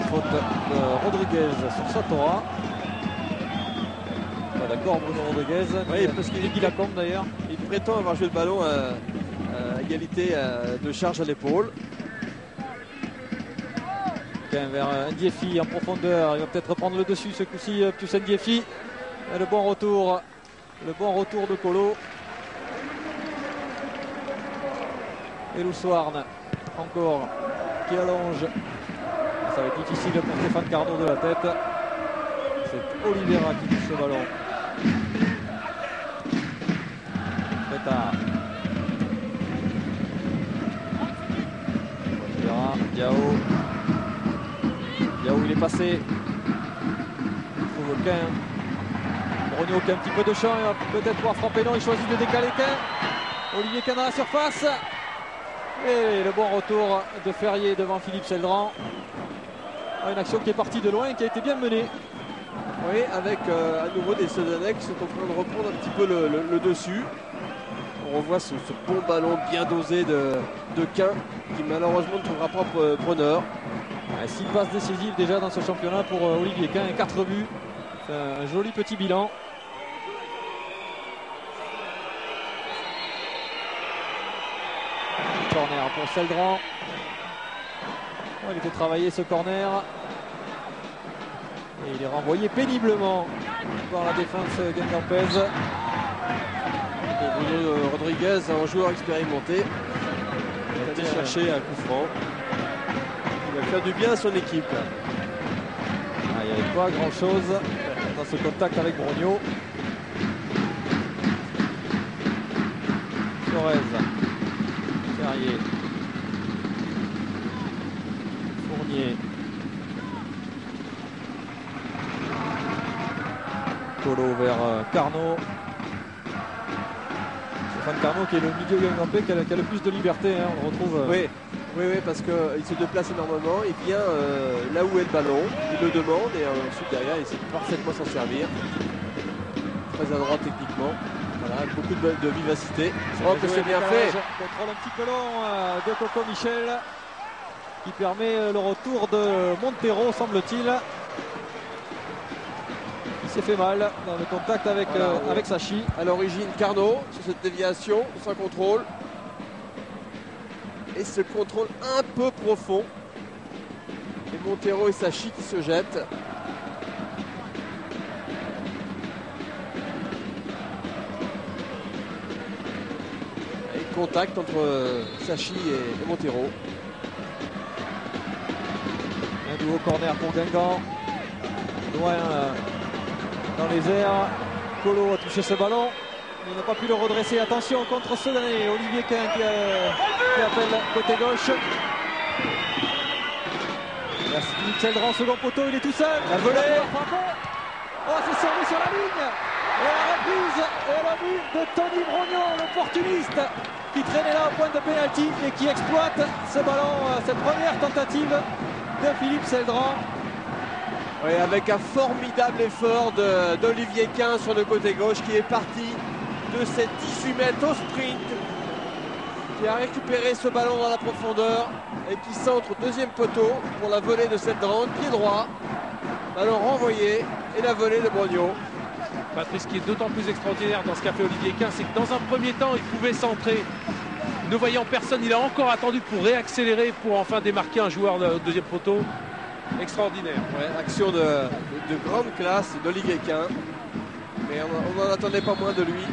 Faute de Rodriguez sur Satora. Pas d'accord Bruno Rodriguez. Oui, parce qu'il dit qu'il la compte d'ailleurs. Il prétend avoir joué le ballon à égalité de charge à l'épaule. Vers Ndiefi en profondeur. Il va peut-être reprendre le dessus ce coup-ci. Pius Ndiefi. Et le bon retour de Colo. Et Loussoirne encore qui allonge. Ça va être difficile pour Stéphane Carnot de la tête. C'est Oliveira qui touche le ballon. Très tard. Oliveira, Diao, il est passé. Il trouve Quin. Brognaud qui a un petit peu de champ. Il va peut-être pouvoir frapper. Non, il choisit de décaler Quin. Olivier Quin dans la surface. Et le bon retour de Ferrier devant Philippe Seldran. Une action qui est partie de loin et qui a été bien menée. Oui, avec à nouveau des Sedanais qui sont en train de reprendre un petit peu le dessus. On revoit ce bon ballon bien dosé de Quin qui malheureusement ne trouvera pas preneur. 6 passes décisives déjà dans ce championnat pour Olivier Quin et 4 buts. C'est un joli petit bilan. Corner pour Seldran. Il était travaillé ce corner. Et il est renvoyé péniblement par la défense guingampaise. Bruno Rodriguez, un joueur expérimenté, il a été chercher un coup franc. Il va faire du bien à son équipe. Il n'y avait pas grand chose dans ce contact avec Brogno. Flores, Ferrier, Fournier, Colo vers Carnot. Stéphane Carnot qui est le milieu guingampais qui a le plus de liberté. On le retrouve. Oui, parce qu'il se déplace énormément. Il vient là où est le ballon. Il le demande et ensuite derrière il sait parfaitement s'en servir. Très adroit techniquement. Voilà, beaucoup de vivacité. Oh, que c'est bien fait. Contrôle un petit peu long de Coco Michel qui permet le retour de Montero, semble-t-il. Il s'est fait mal dans le contact avec Sachi. À l'origine, Carnot sur cette déviation, sans contrôle. Et ce contrôle un peu profond. Et Montero et Sachi qui se jettent. Et contact entre Sachi et Montero. Un nouveau corner pour Guingamp. Loin dans les airs. Colo a touché ce ballon. Il n'a pas pu le redresser. Attention contre Sedané. Olivier Quin qui appelle côté gauche. Merci Philippe Seldran, second poteau, il est tout seul. La volée. Oh, c'est servi sur la ligne. Et la reprise et le but de Tony Brogno, l'opportuniste, qui traînait là au point de pénalty et qui exploite ce ballon, cette première tentative de Philippe Seldran. Oui, avec un formidable effort d'Olivier Quin sur le côté gauche qui est parti de ses 18 mètres au sprint, qui a récupéré ce ballon dans la profondeur et qui centre au deuxième poteau pour la volée de Seldran, pied droit, ballon renvoyé et la volée de Brogno. Patrice, ce qui est d'autant plus extraordinaire dans ce qu'a fait Olivier Quin, c'est que dans un premier temps, il pouvait centrer. Ne voyant personne, il a encore attendu pour réaccélérer, pour enfin démarquer un joueur au deuxième poteau. Extraordinaire. Ouais, action de grande classe d'Olivier Quin. Mais on n'en attendait pas moins de lui.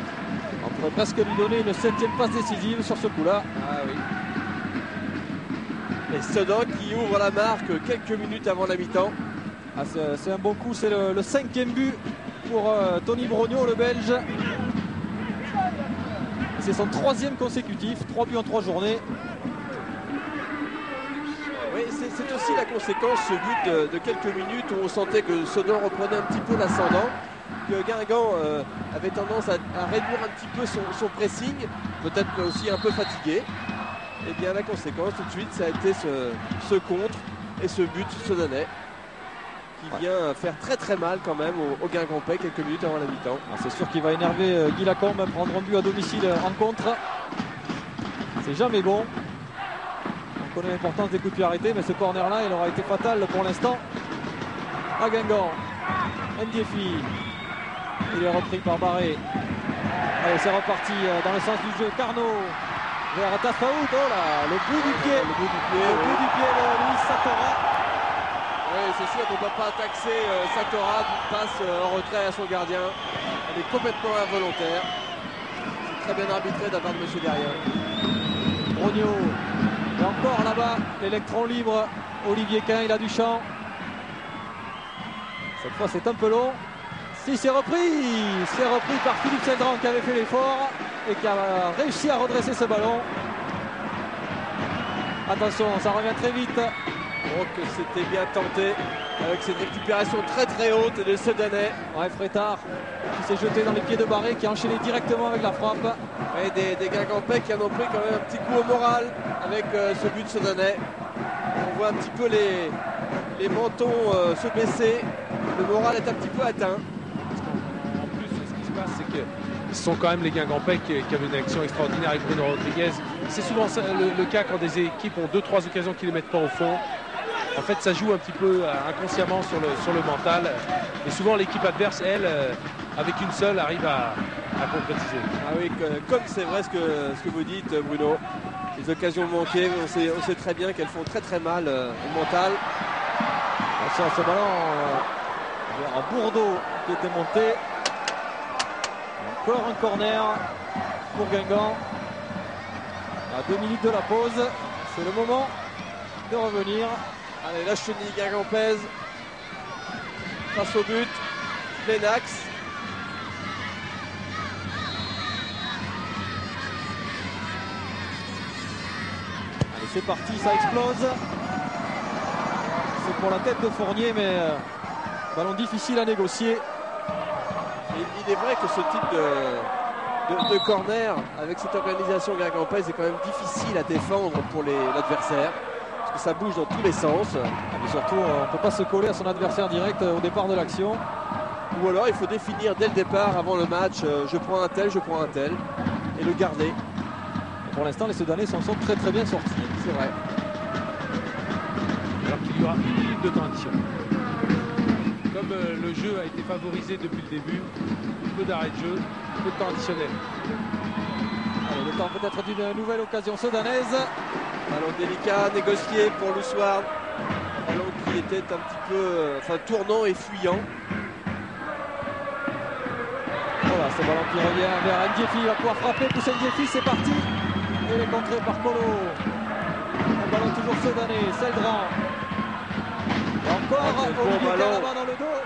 On pourrait presque lui donner une 7e passe décisive sur ce coup-là. Ah oui. Et Sedan qui ouvre la marque quelques minutes avant la mi-temps. Ah, c'est un bon coup, c'est le 5e but pour Tony Brogno, le Belge. C'est son 3e consécutif, 3 buts en 3 journées. Oui, c'est aussi la conséquence, ce but de quelques minutes où on sentait que Sedan reprenait un petit peu l'ascendant, que Guingamp avait tendance à réduire un petit peu son pressing, peut-être aussi un peu fatigué. Et bien la conséquence tout de suite, ça a été ce contre et ce but sedanais qui vient faire très très mal quand même au Guingampais quelques minutes avant la mi-temps. C'est sûr qu'il va énerver Guy Lacombe, prendre un but à domicile en contre. C'est jamais bon. On connaît l'importance des coups de pied arrêtés, mais ce corner là il aura été fatal pour l'instant à Guingamp. Ndiefi, il est repris par Barré. Allez, c'est reparti dans le sens du jeu. Carnot vers Tafaout. Oh là, le bout du pied de Luis Satora. Oui, c'est sûr qu'on ne peut pas taxer Satora d'une passe en retrait à son gardien. Elle est complètement involontaire. C'est très bien arbitré de la part de M. Derrière. Brogno. Et encore là-bas, l'électron libre. Olivier Quin, il a du champ. Cette fois, c'est un peu long. Si, c'est repris par Philippe Seldran qui avait fait l'effort et qui a réussi à redresser ce ballon. Attention, ça revient très vite. Oh, que c'était bien tenté avec cette récupération très très haute de Sedanais. Ouais, Frétard qui s'est jeté dans les pieds de Barré, qui a enchaîné directement avec la frappe. Et des Guingampais qui en ont pris quand même un petit coup au moral avec ce but Sedanais. On voit un petit peu les mentons se baisser. Le moral est un petit peu atteint. En plus, ce qui se passe, c'est que ce sont quand même les Guingampais qui avaient une action extraordinaire avec Bruno Rodriguez. C'est souvent ça, le cas quand des équipes ont 2-3 occasions qui ne les mettent pas au fond. En fait, ça joue un petit peu inconsciemment sur le mental. Et souvent, l'équipe adverse, elle, avec une seule, arrive à concrétiser. Ah oui, comme c'est vrai ce que vous dites, Bruno. Les occasions manquées, on sait très bien qu'elles font très très mal au mental. Attention à ce ballon vers Bourdeau qui était monté. Encore un corner pour Guingamp. À 2 minutes de la pause, c'est le moment de revenir. Allez, la chenille guingampaise face au but, plein axe. Allez, c'est parti, ça explose. C'est pour la tête de Fournier, mais ballon difficile à négocier. Et il est vrai que ce type de corner avec cette organisation guingampaise est quand même difficile à défendre pour l'adversaire. Parce que ça bouge dans tous les sens. Et surtout, on ne peut pas se coller à son adversaire direct au départ de l'action. Ou alors il faut définir dès le départ, avant le match, je prends un tel, et le garder. Et pour l'instant, les Sedanais s'en sont très très bien sortis. C'est vrai. Alors qu'il y aura 1 minute de temps additionnel. Comme le jeu a été favorisé depuis le début, peu d'arrêt de jeu, peu de temps additionnel. Allez, le temps peut-être d'une nouvelle occasion sudanaise. Ballon délicat, négocié pour Loussouard. Ballon qui était un petit peu tournant et fuyant. Voilà, ce ballon qui revient vers Ndiefi. Il va pouvoir frapper, pousser Ndiefi, c'est parti. Et il est contré par Colo. Un ballon toujours sudanais, Seldran. Et encore Olivier Quin là-bas dans le dos.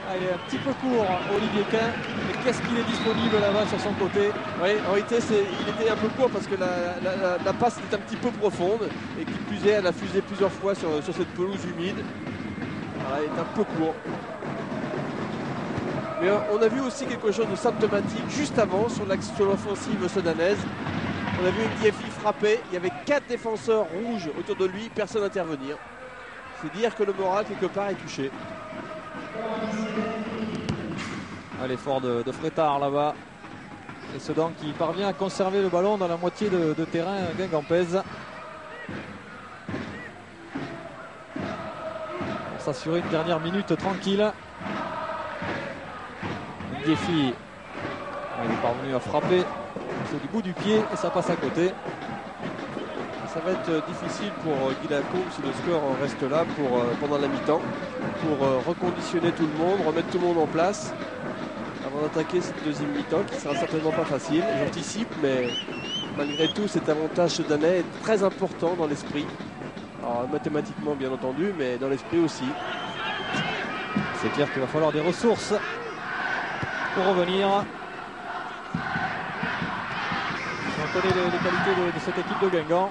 Ah, il est un petit peu court, Olivier Quin. Mais qu'est-ce qu'il est disponible là-bas sur son côté? Oui, en réalité, il était un peu court parce que la passe était un petit peu profonde. Et qui plus est, elle a fusé plusieurs fois sur cette pelouse humide. Voilà, il est un peu court. Mais on a vu aussi quelque chose de symptomatique juste avant sur l'offensive sudanaise. On a vu Ndiefi frapper. Il y avait 4 défenseurs rouges autour de lui, personne n'intervenir. C'est dire que le moral, quelque part, est touché. L'effort de Frétard là-bas. Et Sedan qui parvient à conserver le ballon dans la moitié de terrain guingampaise. Pour s'assurer une dernière minute tranquille. Ndiefi, il est parvenu à frapper. C'est du bout du pied et ça passe à côté. Ça va être difficile pour Guy Lacombe si le score reste là pendant la mi-temps. Pour reconditionner tout le monde, remettre tout le monde en place. Avant d'attaquer cette deuxième mi-temps qui sera certainement pas facile. J'anticipe, mais malgré tout cet avantage sudanais est très important dans l'esprit. Alors mathématiquement bien entendu, mais dans l'esprit aussi. C'est clair qu'il va falloir des ressources pour revenir. On connaît les qualités de cette équipe de Guingamp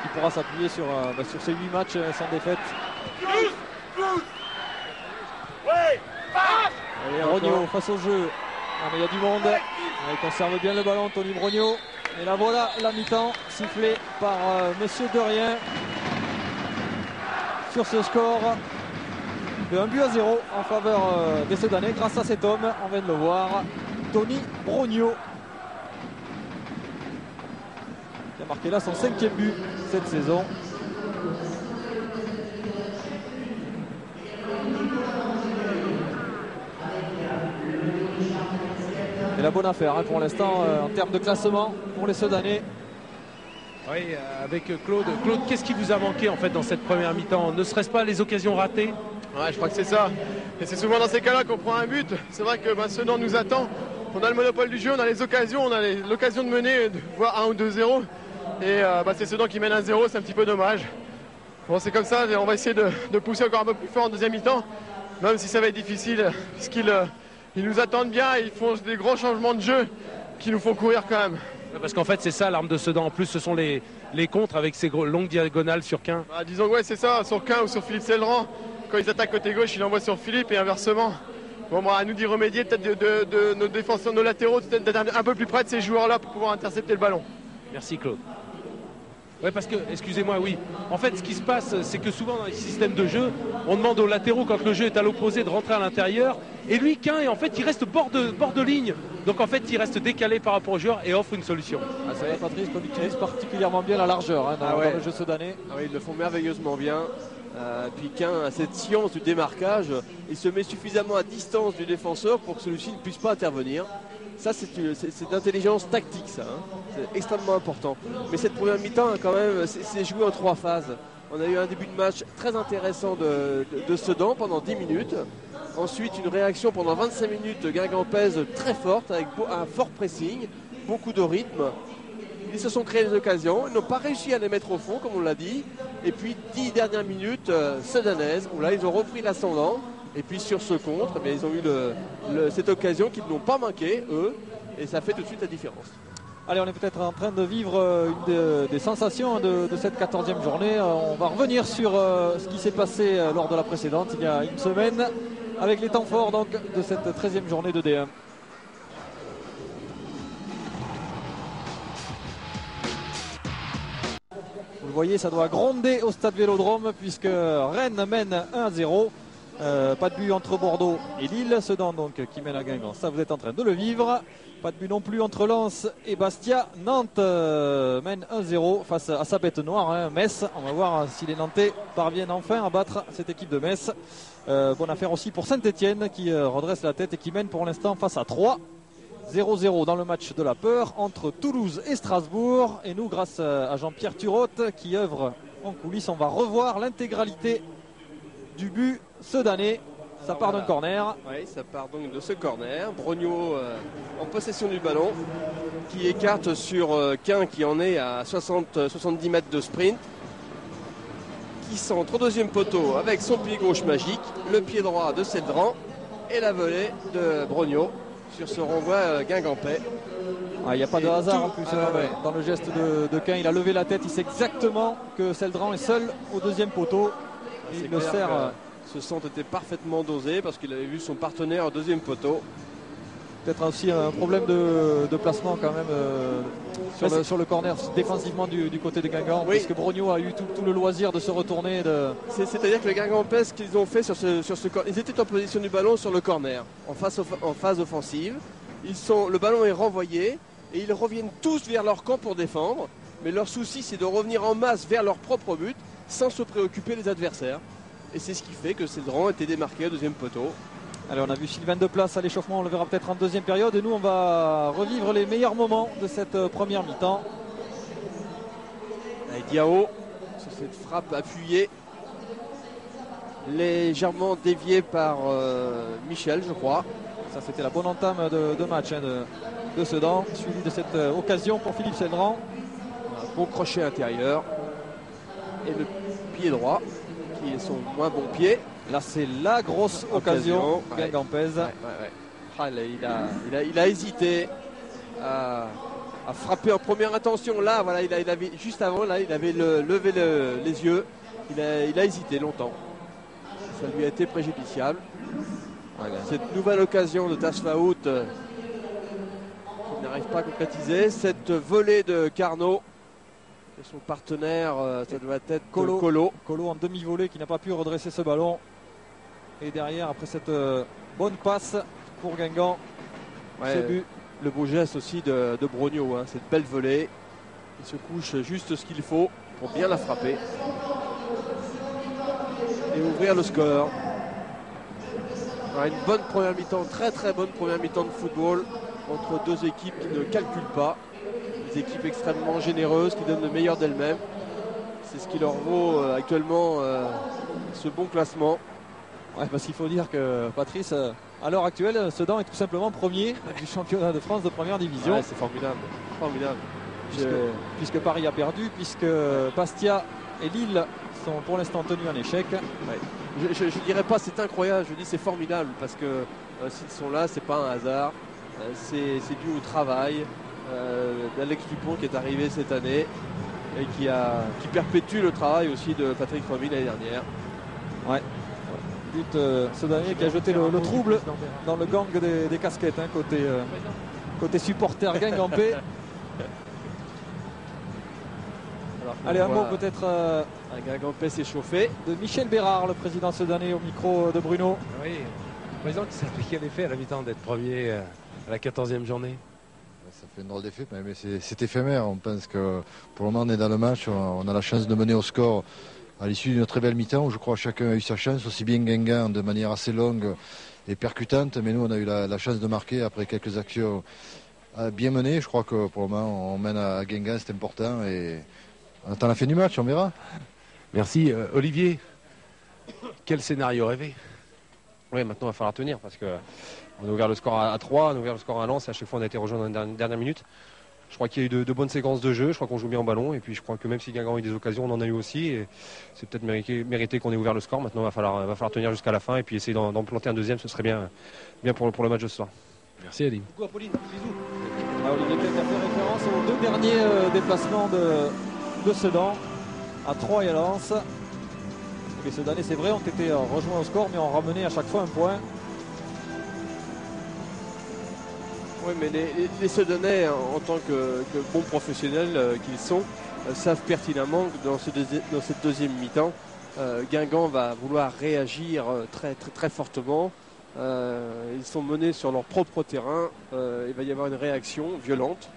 qui pourra s'appuyer sur ces 8 matchs sans défaite. Allez, Brogno face au jeu. Ah, mais il y a du monde. Il conserve bien le ballon, Tony Brogno. Et là voilà la mi-temps sifflée par Monsieur Derrien sur ce score de 1-0 en faveur des Sedanais grâce à cet homme, on vient de le voir, Tony Brogno, qui a marqué là son 5e but cette saison. Et la bonne affaire pour l'instant en termes de classement pour les Sedanais. Oui, avec Claude. Claude, qu'est-ce qui vous a manqué en fait dans cette première mi-temps? Ne serait-ce pas les occasions ratées? Ouais, je crois que c'est ça. Et c'est souvent dans ces cas-là qu'on prend un but. C'est vrai que Sedan nous attend. On a le monopole du jeu, on a les occasions, on a l'occasion de mener, voire 1 ou 2-0. Et c'est Sedan qui mène 1-0, c'est un petit peu dommage. Bon, c'est comme ça, on va essayer de pousser encore un peu plus fort en deuxième mi-temps, même si ça va être difficile, puisqu'ils nous attendent bien et ils font des gros changements de jeu qui nous font courir quand même. Parce qu'en fait, c'est ça l'arme de Sedan. En plus, ce sont les contres avec ces longues diagonales sur Quin. Disons que ouais, c'est ça, sur Quin ou sur Philippe Seldran. Quand ils attaquent côté gauche, ils l'envoient sur Philippe et inversement. Bon, à nous d'y remédier, peut-être de nos défenseurs, nos latéraux, peut-être d'être un peu plus près de ces joueurs-là pour pouvoir intercepter le ballon. Merci Claude. Ouais, parce que, excusez-moi, oui. En fait, ce qui se passe, c'est que souvent dans les systèmes de jeu, on demande aux latéraux, quand le jeu est à l'opposé, de rentrer à l'intérieur. Et lui, Quin, et en fait, il reste bord de ligne. Donc, en fait, il reste décalé par rapport au joueur et offre une solution. Ah, ça va, Patrice, qu'on utilise particulièrement bien la largeur dans le jeu sudanais. Ah oui, ils le font merveilleusement bien. Puis Quin a cette science du démarquage. Il se met suffisamment à distance du défenseur pour que celui-ci ne puisse pas intervenir. Ça, c'est d'intelligence tactique, ça. C'est extrêmement important. Mais cette première mi-temps, quand même, c'est joué en 3 phases. On a eu un début de match très intéressant de Sedan pendant 10 minutes. Ensuite, une réaction pendant 25 minutes guingampèse très forte, avec un fort pressing, beaucoup de rythme. Ils se sont créés des occasions. Ils n'ont pas réussi à les mettre au fond, comme on l'a dit. Et puis, 10 dernières minutes sudanaises, où là, ils ont repris l'ascendant. Et puis sur ce contre, ils ont eu cette occasion qu'ils n'ont pas manqué, eux, et ça fait tout de suite la différence. Allez, on est peut-être en train de vivre une des sensations de cette 14e journée. On va revenir sur ce qui s'est passé lors de la précédente, il y a une semaine, avec les temps forts donc, de cette 13e journée de D1. Vous le voyez, ça doit gronder au stade Vélodrome, puisque Rennes mène 1-0. Pas de but entre Bordeaux et Lille, Sedan donc qui mène à Guingamp, ça vous êtes en train de le vivre. Pas de but non plus entre Lens et Bastia. Nantes mène 1-0 face à sa bête noire, Metz. On va voir si les Nantais parviennent enfin à battre cette équipe de Metz. Bonne affaire aussi pour Saint-Etienne qui redresse la tête et qui mène pour l'instant face à 3. 0-0 dans le match de la peur entre Toulouse et Strasbourg. Et nous, grâce à Jean-Pierre Turotte qui œuvre en coulisses, on va revoir l'intégralité du but sudanais. Ça part d'un corner. Oui, ça part donc de ce corner. Brognaud en possession du ballon, qui écarte sur Quin qui en est à 70 mètres de sprint, qui centre au deuxième poteau avec son pied gauche magique, le pied droit de Seldran et la volée de Brognaud sur ce renvoi guingampais. Il n'y a pas de hasard en plus dans le geste de Quin. Il a levé la tête, il sait exactement que Seldran est seul au deuxième poteau. Il le sert. Ce centre était parfaitement dosé parce qu'il avait vu son partenaire au deuxième poteau. Peut-être aussi un problème de placement quand même sur le corner défensivement du côté de Guingamp, oui. Parce que Brognaud a eu tout le loisir de se retourner. C'est-à-dire que les Guingampais, ce qu'ils ont fait sur ce corner, ils étaient en position du ballon sur le corner, en phase offensive. Le ballon est renvoyé et ils reviennent tous vers leur camp pour défendre. Mais leur souci, c'est de revenir en masse vers leur propre but sans se préoccuper des adversaires. Et c'est ce qui fait que Seldran était démarqué au deuxième poteau. Allez, on a vu Sylvain Deplace à l'échauffement, on le verra peut-être en deuxième période. Et nous, on va revivre les meilleurs moments de cette première mi-temps. Avec Diao, sur cette frappe appuyée, légèrement déviée par Michel, je crois. Ça, c'était la bonne entame de match de Sedan, suivi de cette occasion pour Philippe Seldran. Un beau crochet intérieur. Et le pied droit, qui est son moins bon pied. Là, c'est la grosse occasion guingampaise. Il a hésité à frapper en première intention. Là, voilà, il avait, juste avant, là, il avait levé les yeux. Il a hésité longtemps. Ça lui a été préjudiciable. Voilà. Cette nouvelle occasion de Tasfaout qui n'arrive pas à concrétiser. Cette volée de Carnot. Et son partenaire, ça doit être Colo. Colo en demi-volée qui n'a pas pu redresser ce ballon. Et derrière, après cette bonne passe pour Guingamp, ce but. Le beau geste aussi de Brognaud, cette belle volée. Il se couche juste ce qu'il faut pour bien la frapper. Et ouvrir le score. Une bonne première mi-temps, très très bonne première mi-temps de football entre deux équipes qui ne calculent pas. Des équipes extrêmement généreuses qui donnent le meilleur d'elles-mêmes. C'est ce qui leur vaut actuellement ce bon classement. Parce qu'il faut dire que Patrice, à l'heure actuelle, Sedan est tout simplement premier du championnat de France de première division. C'est formidable. Puisque Paris a perdu, puisque Bastia et Lille sont pour l'instant tenus en échec. Je ne dirais pas c'est incroyable, je dis c'est formidable parce que s'ils sont là, c'est pas un hasard. C'est dû au travail d'Alex Dupont qui est arrivé cette année et qui perpétue le travail aussi de Patrick Remy l'année dernière. But ce dernier qui a jeté le trouble dans le gang des casquettes côté supporter guingampais. Allez, un mot peut-être Un Guingampais s'échauffer. de Michel Bérard, le président sedanais, au micro de Bruno. Oui, le président qui savait quel effet à la mi-temps d'être premier à la 14e journée. Ça fait une drôle d'effet, mais c'est éphémère. On pense que pour le moment on est dans le match, on a la chance de mener au score à l'issue d'une très belle mi-temps où je crois que chacun a eu sa chance, aussi bien Guingamp de manière assez longue et percutante, mais nous on a eu la chance de marquer après quelques actions bien menées. Je crois que pour le moment on mène à Guingamp, c'est important et on attend la fin du match, on verra. Merci. Olivier, quel scénario rêvé? Oui, maintenant il va falloir tenir parce qu'on a ouvert le score à 3, on a ouvert le score à Lens et à chaque fois on a été rejoint dans les dernières minutes. Je crois qu'il y a eu de bonnes séquences de jeu, je crois qu'on joue bien en ballon et puis je crois que même si Guingamp a eu des occasions, on en a eu aussi et c'est peut-être mérité qu'on ait ouvert le score. Maintenant il va falloir tenir jusqu'à la fin et puis essayer d'en planter un deuxième, ce serait bien pour le match de ce soir. Merci Ali. Beaucoup Apolline, bisous. Olivier Klein a fait référence aux 2 derniers déplacements de Sedan, à Troyes et à Lens. Les Sedanais, c'est vrai, ont été rejoints au score, mais ont ramené à chaque fois un point. Oui, mais les Sedanais, en tant que bons professionnels qu'ils sont, savent pertinemment que dans cette deuxième mi-temps, Guingamp va vouloir réagir très fortement. Ils sont menés sur leur propre terrain. Il va y avoir une réaction violente.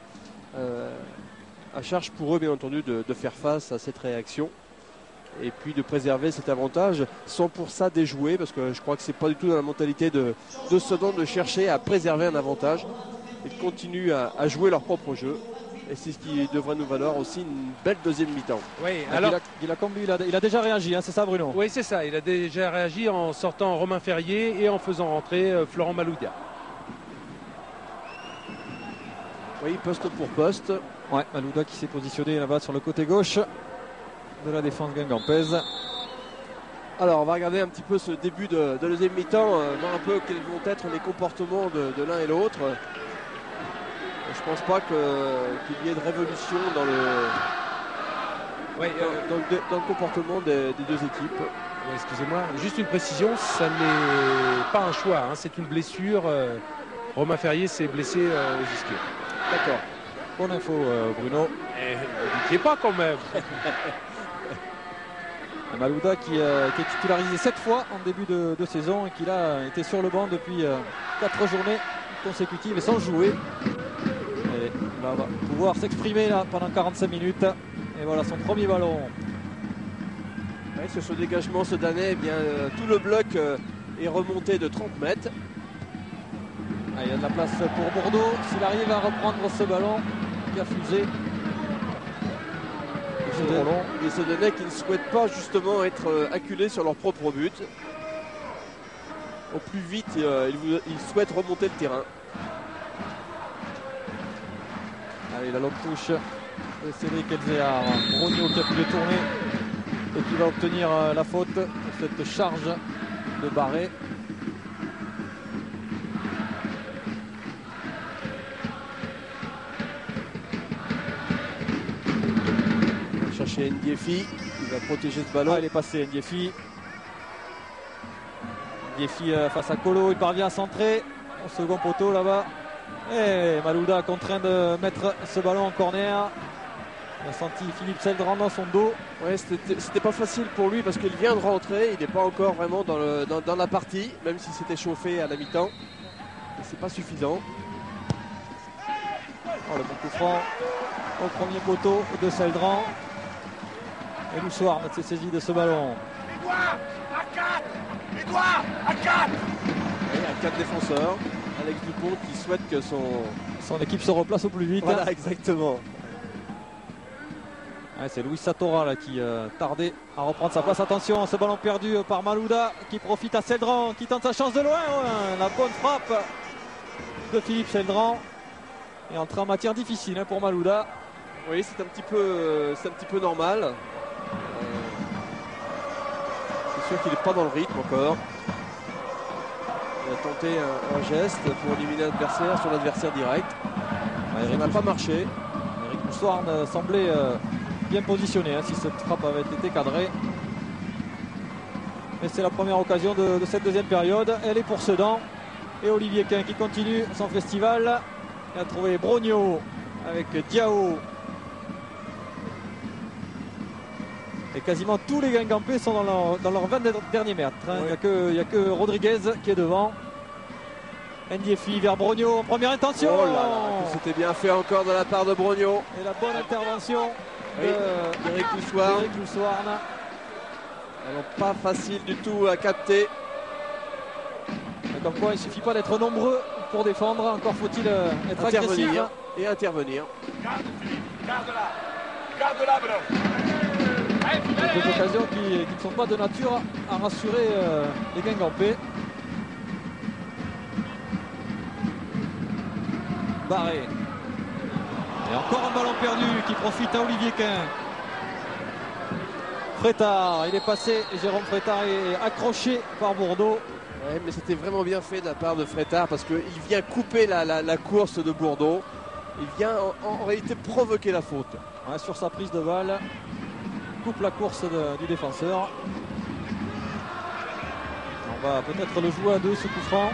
À charge pour eux, bien entendu, de faire face à cette réaction et puis de préserver cet avantage sans pour ça déjouer, parce que je crois que c'est pas du tout dans la mentalité de Sedan de chercher à préserver un avantage. Ils continuent à jouer leur propre jeu et c'est ce qui devrait nous valoir aussi une belle deuxième mi-temps. Oui, alors Il a déjà réagi, hein, c'est ça Bruno? oui, c'est ça. Il a déjà réagi en sortant Romain Ferrier et en faisant rentrer Florent Maloudia. Oui, poste pour poste. Ouais, Malouda qui s'est positionné là-bas sur le côté gauche de la défense guingampaise. Alors on va regarder un petit peu ce début de deuxième mi-temps, voir un peu quels vont être les comportements de l'un et l'autre. Je pense pas qu'il y ait de révolution dans le comportement des deux équipes. Oui, excusez-moi, juste une précision, ça n'est pas un choix, hein, c'est une blessure. Romain Ferrier s'est blessé aux ischios. D'accord. Bonne info Bruno. Ne dites pas quand même. Malouda qui est titularisé 7 fois en début de saison et qui a été sur le banc depuis 4 journées consécutives et sans jouer. Et il va pouvoir s'exprimer là pendant 45 minutes. Et voilà son premier ballon. Ouais, sur ce dégagement sedanais, eh bien, tout le bloc est remonté de 30 mètres. Ah, il y a de la place pour Bordeaux. S'il arrive à reprendre ce ballon qui a fusé. Les Sedanais qui ne souhaitent pas justement être acculés sur leur propre but. Au plus vite, ils souhaitent remonter le terrain. Allez, la longue touche de Cédric Elzéar. Brogno qui a pu détourner et qui va obtenir la faute de cette charge de Barré. Chercher Ndiefi qui va protéger ce ballon. Il est passé Ndiefi. Ndiefi face à Colo, il parvient à centrer au second poteau là-bas. Et Malouda contraint de mettre ce ballon en corner. On a senti Philippe Seldran dans son dos. Ouais, c'était pas facile pour lui parce qu'il vient de rentrer. Il n'est pas encore vraiment dans la partie, même si c'était chauffé à la mi-temps. C'est pas suffisant. Oh, le bon coup franc au premier poteau de Seldran. Et Loussoir s'est saisi de ce ballon. Édouard à 4. Et à 4 défenseurs. Alex Dupont qui souhaite que son équipe se replace au plus vite. Voilà, exactement. Ouais, c'est Luis Satora là, qui tardait à reprendre sa place. Attention, ce ballon perdu par Malouda qui profite à Seldran qui tente sa chance de loin. La bonne frappe de Philippe Seldran. Et entrée en matière difficile pour Malouda. Oui, c'est un petit peu normal. C'est sûr qu'il n'est pas dans le rythme encore. Il a tenté un geste pour éliminer l'adversaire sur l'adversaire direct. Ça n'a pas marché. Eric Loussoir semblait bien positionné si cette frappe avait été cadrée. Mais c'est la première occasion de cette deuxième période. Elle est pour Sedan. Et Olivier Klein qui continue son festival. Il a trouvé Brogno avec Diao. Et quasiment tous les Guingampais sont dans leurs 20 derniers mètres. Il Ouais. n'y a que Rodriguez qui est devant. Ndiefi vers Brogno en première intention. Oh là là, que c'était bien fait encore de la part de Brogno. Et la bonne intervention Oui, Eric Loussoir. d'Eric Loussoirne. Alors, pas facile du tout à capter. Comme quoi, il ne suffit pas d'être nombreux pour défendre. Encore faut-il être agressif. Intervenir et intervenir. Des occasions qui ne sont pas de nature à rassurer les Guingampais. Barré. Et encore un ballon perdu qui profite à Olivier Quin. Frétard, il est passé. Jérôme Frétard est accroché par Bourdeau. Ouais, mais c'était vraiment bien fait de la part de Frétard parce qu'il vient couper la course de Bourdeau. Il vient en réalité provoquer la faute. Ouais, sur sa prise de balle. Coupe la course du défenseur. On va peut-être le jouer à deux, ce coup franc.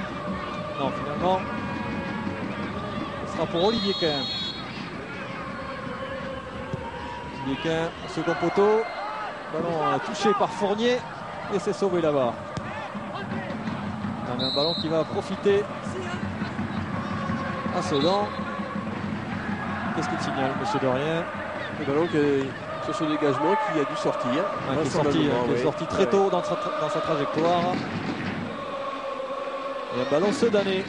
Non, finalement, ce sera pour Olivier Quin. Olivier Quin, second poteau. Ballon touché par Fournier et c'est sauvé là-bas. Un ballon qui va profiter à Sedan. Qu'est-ce qu'il signale, monsieur Dorien? Le ballon sur ce dégagement qui a dû sortir. Qui est sorti très tôt dans sa trajectoire. Et un ballon sedanais.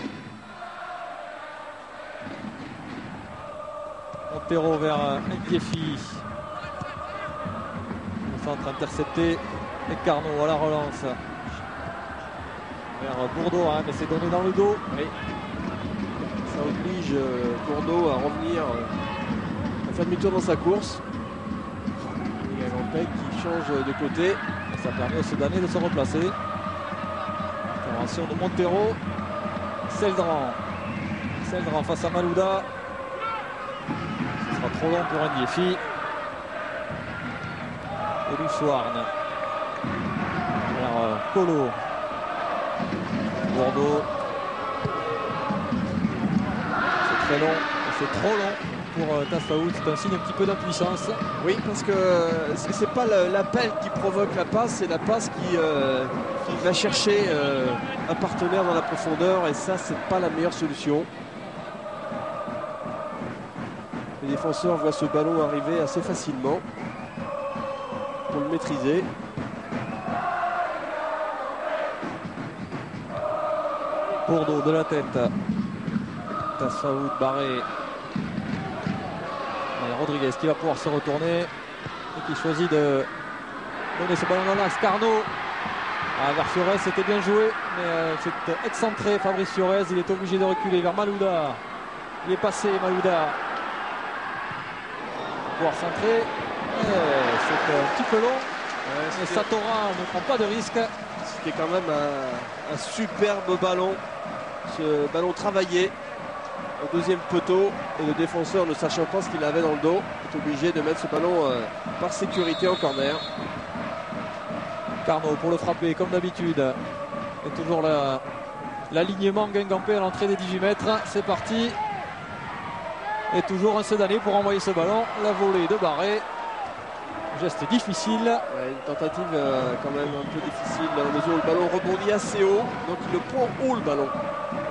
Montero vers Ndiefi. Le centre intercepté. Et Carnot à la relance. Vers Bourdeau, hein, mais c'est donné dans le dos. Oui. Ça oblige Bourdeau à revenir, à faire demi-tour dans sa course. Il y a Lampec qui change de côté. Ça permet au Sedanais de se replacer. Intervention de Montero. Seldran face à Malouda. Ce sera trop long pour Ndiefi. Et Loussoirne. Alors Colo. Bourdeau. C'est très long. C'est trop long pour Tassaoud. C'est un signe un petit peu d'impuissance. Oui, parce que c'est pas l'appel qui provoque la passe, c'est la passe qui va chercher un partenaire dans la profondeur, et ça, c'est pas la meilleure solution. Les défenseurs voient ce ballon arriver assez facilement pour le maîtriser. Bourdeau de la tête. Tassaoud barré. Rodriguez qui va pouvoir se retourner et qui choisit de donner ce ballon dans l'axe. Carnot vers Fiorez, c'était bien joué, mais c'est excentré. Fabrice Fiorez, il est obligé de reculer vers Malouda. Il est passé, Malouda. Pour pouvoir centrer. C'est un petit peu long. Mais Satora ne prend pas de risque. C'était quand même un superbe ballon. Ce ballon travaillé au deuxième poteau, et le défenseur, ne sachant pas ce qu'il avait dans le dos, est obligé de mettre ce ballon par sécurité en corner. Carnot pour le frapper comme d'habitude. Et toujours l'alignement Guingampais à l'entrée des 18 mètres. C'est parti. Et toujours un Sedanais pour envoyer ce ballon. La volée de Barré. Geste difficile. Ouais, une tentative quand même un peu difficile dans la mesure où le ballon rebondit assez haut. Donc il le prend haut, le ballon.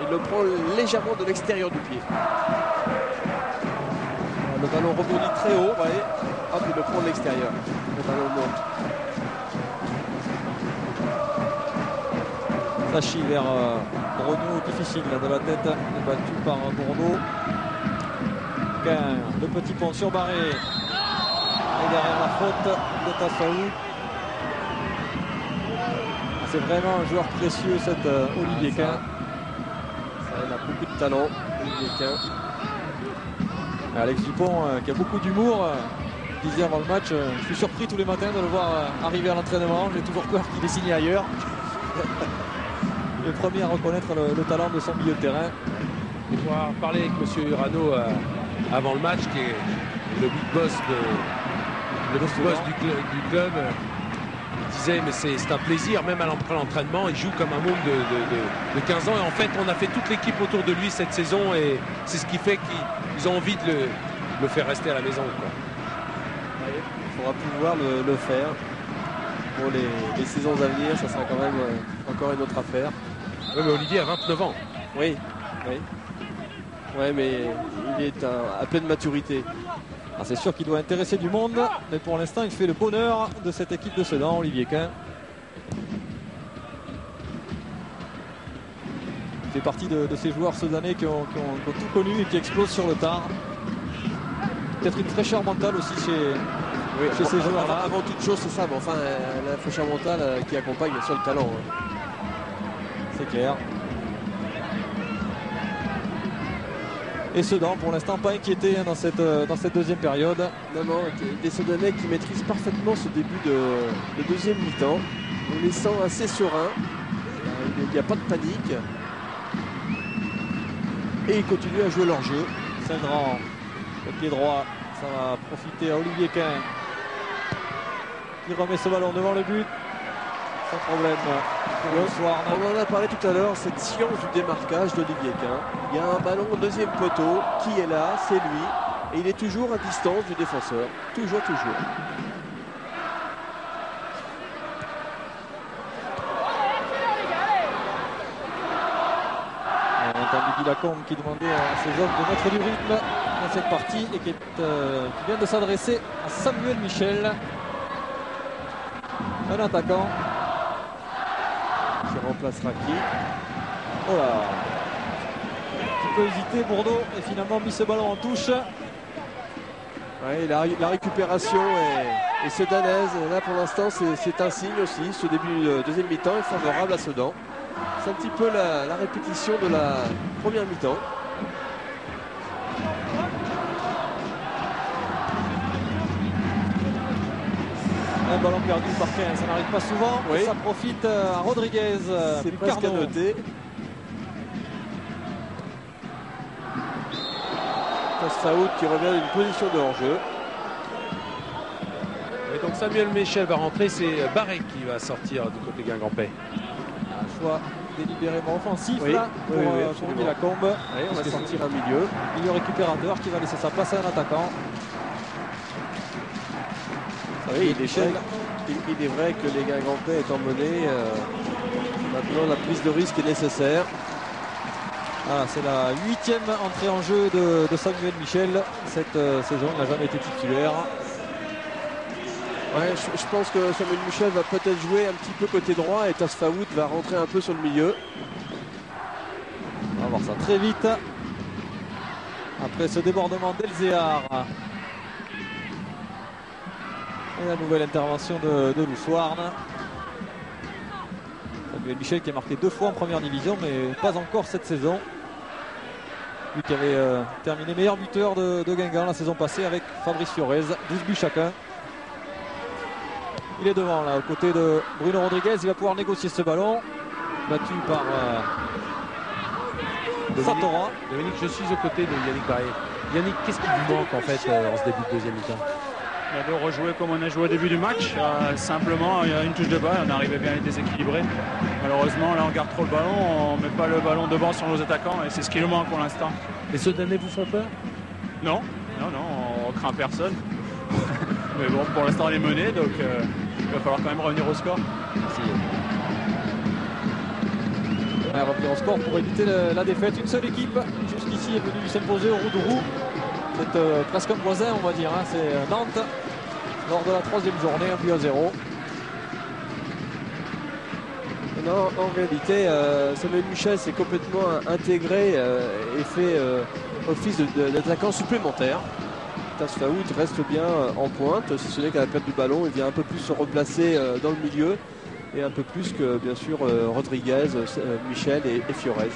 Il le prend légèrement de l'extérieur du pied. Le ballon rebondit très haut, vous voyez. Hop, il le prend de l'extérieur. Le ballon monte. Sachi vers Brogno, difficile là, de la tête, battu par Bourdeau. Le petit pont sur Barré. Et derrière la faute de Tassaoud. C'est vraiment un joueur précieux, cet Olivier Quin. Il a beaucoup de talent, Olivier Quin. Alex Dupont qui a beaucoup d'humour, disait avant le match, je suis surpris tous les matins de le voir arriver à l'entraînement, j'ai toujours peur qu'il est signé ailleurs. Le premier à reconnaître le talent de son milieu de terrain. On va pouvoir parler avec M. Urano avant le match, qui est le big boss, du club. Il disait, mais c'est un plaisir, même à l'entraînement, il joue comme un môme de 15 ans. Et en fait, on a fait toute l'équipe autour de lui cette saison, et c'est ce qui fait qu'ils ont envie de le faire rester à la maison, quoi. Il faudra pouvoir le faire. Pour les saisons à venir, ça sera quand même encore une autre affaire. Oui, mais Olivier a 29 ans. Oui. Ouais, mais il est à pleine maturité. Ah, c'est sûr qu'il doit intéresser du monde, mais pour l'instant, il fait le bonheur de cette équipe de Sedan, Olivier Quin. Il fait partie de ces joueurs sedanais qui ont tout connu et qui explosent sur le tard. Peut-être une fraîcheur mentale aussi chez ces joueurs-là. Avant toute chose, c'est ça. Mais enfin, la fraîcheur mentale qui accompagne bien sûr le talent. C'est clair. Et Sedan, pour l'instant, pas inquiété dans cette deuxième période. Non, des Sedanais qui maîtrisent parfaitement ce début de deuxième mi-temps. On les sent assez sereins. Il n'y a pas de panique. Et ils continuent à jouer leur jeu. Saint-Grand, le pied droit, ça va profiter à Olivier Quin. Il remet ce ballon devant le but. Sans problème. On en a parlé tout à l'heure, cette science du démarquage d'Olivier Quin. Il y a un ballon au deuxième poteau qui est là, c'est lui. Et il est toujours à distance du défenseur. Toujours. On a entendu Guy Lacombe qui demandait à ses hommes de mettre du rythme dans cette partie et qui vient de s'adresser à Samuel Michel. Un attaquant qui remplacera qui? Oh là, un peu hésité Bourdeau et finalement mis ce ballon en touche. Ouais, la récupération est sedanaise. Là pour l'instant c'est un signe aussi. Ce début de deuxième mi-temps est favorable à Sedan. C'est un petit peu la répétition de la première mi-temps. Un ballon perdu par Quin, ça n'arrive pas souvent. Oui. Ça profite à Rodriguez. C'est presque à noter. Tassaoud qui revient d'une position de hors-jeu. Et donc Samuel Michel va rentrer, c'est Barré qui va sortir du côté Guingampais. Un choix délibérément offensif là, pour Guy Lacombe. On va sortir un milieu récupérateur qui va laisser sa place à un attaquant. Oui, il est vrai que les Guingampais étant menés, maintenant la prise de risque est nécessaire. Voilà, c'est la 8e entrée en jeu de Samuel Michel. Cette saison, il n'a jamais été titulaire. Ouais, je pense que Samuel Michel va peut-être jouer un petit peu côté droit et Tasfaoud va rentrer un peu sur le milieu. On va voir ça très vite. Après ce débordement d'Elzéar. Et la nouvelle intervention de Loussoarn. Samuel Michel qui a marqué 2 fois en première division, mais pas encore cette saison. Lui qui avait terminé meilleur buteur de Guingamp la saison passée avec Fabrice Fiorez, 12 buts chacun. Il est devant là, aux côtés de Bruno Rodriguez. Il va pouvoir négocier ce ballon. Battu par Satora. Dominique, je suis aux côtés de Yannick Barré. Yannick, qu'est-ce qui vous manque en fait en ce début de deuxième mi-temps? De rejouer comme on a joué au début du match. Simplement, il y a une touche de balle, on arrivait bien à être déséquilibré. Malheureusement, là on garde trop le ballon, on ne met pas le ballon devant sur nos attaquants et c'est ce qui nous manque pour l'instant. Les Sedanais vous font peur? Non, on craint personne. Mais bon, pour l'instant on est mené, donc il va falloir quand même revenir au score. Ouais, revenir au score pour éviter la défaite. Une seule équipe jusqu'ici est venue s'imposer au Roux-de-Roux. C'est presque un voisin, on va dire. Hein. C'est Nantes lors de la 3e journée, 1-0. Non, en réalité, Samuel Michel s'est complètement intégré et fait office d'attaquant supplémentaire. Tasfaoud reste bien en pointe, si ce n'est qu'à la perte du ballon, il vient un peu plus se replacer dans le milieu et un peu plus que bien sûr Rodriguez, Michel et Fiorez.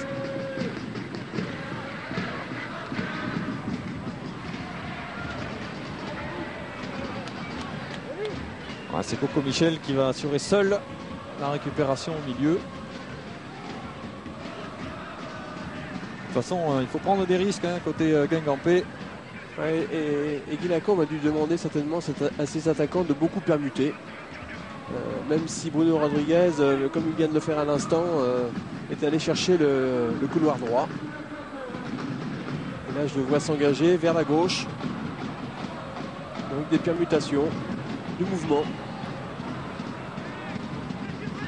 Ouais, c'est Coco Michel qui va assurer seul la récupération au milieu. De toute façon, il faut prendre des risques côté Guingampais. Ouais, et Guy Lacombe a dû demander certainement à ses attaquants de beaucoup permuter. Même si Bruno Rodriguez, comme il vient de le faire à l'instant, est allé chercher le couloir droit. Et là, je le vois s'engager vers la gauche. Donc des permutations, du mouvement.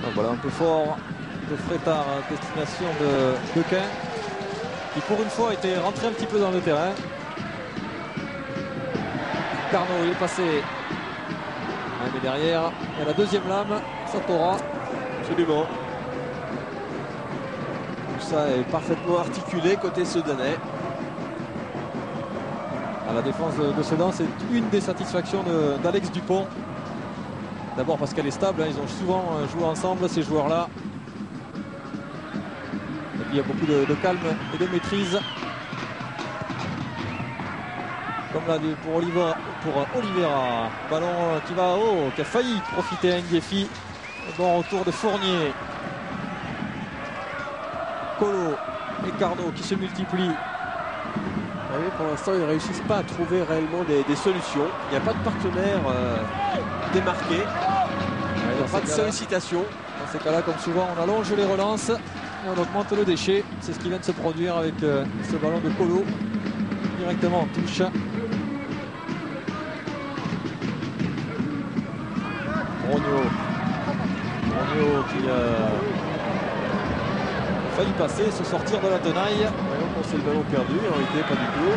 Donc voilà un peu fort de Frétard, destination de Quin, qui pour une fois était rentré un petit peu dans le terrain. Carnot, il est passé. Mais derrière, il y a la deuxième lame, Satora. Absolument. Tout ça est parfaitement articulé côté Sedanais. À la défense de Sedan, c'est une des satisfactions d'Alex Dupont. D'abord parce qu'elle est stable, hein, ils ont souvent joué ensemble ces joueurs-là. Et puis il y a beaucoup de calme et de maîtrise. Comme là pour Oliveira. Ballon qui va haut, qui a failli profiter à Ndiefi. Bon retour de Fournier. Colo et Carnot qui se multiplient. Oui, pour l'instant, ils ne réussissent pas à trouver réellement des solutions. Il n'y a pas de partenaire démarqué. Il n'y a pas de sollicitation. Dans ces cas-là, comme souvent, on allonge les relances et on augmente le déchet. C'est ce qui vient de se produire avec ce ballon de Colo. Directement en touche. Rogno qui a failli passer, se sortir de la tenaille. Voyons qu'on c'est le ballon perdu, en réalité pas du tout.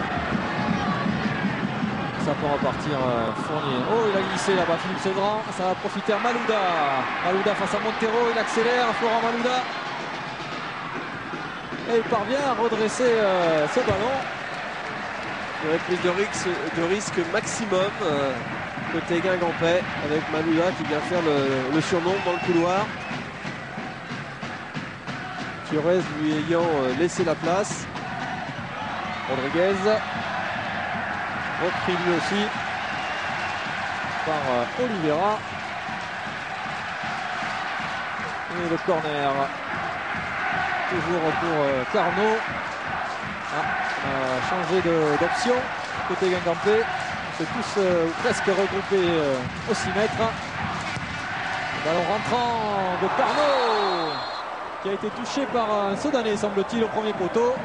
Ça peut repartir Fournier. Oh, il a glissé là-bas Philippe Sedran. Ça va profiter à Malouda. Malouda face à Montero, il accélère. Florent Malouda. Et il parvient à redresser ce ballon. Une prise de risque maximum côté Guingampais avec Malouda qui vient faire le surnombre dans le couloir. Fiorez lui ayant laissé la place. Rodriguez repris lui aussi par Oliveira. Et le corner toujours pour Carnot. A changé d'option côté Guingampais. C'est tous presque regroupés au 6 mètres. Ballon rentrant de Carnot qui a été touché par un Sedanais, semble-t-il, au premier poteau.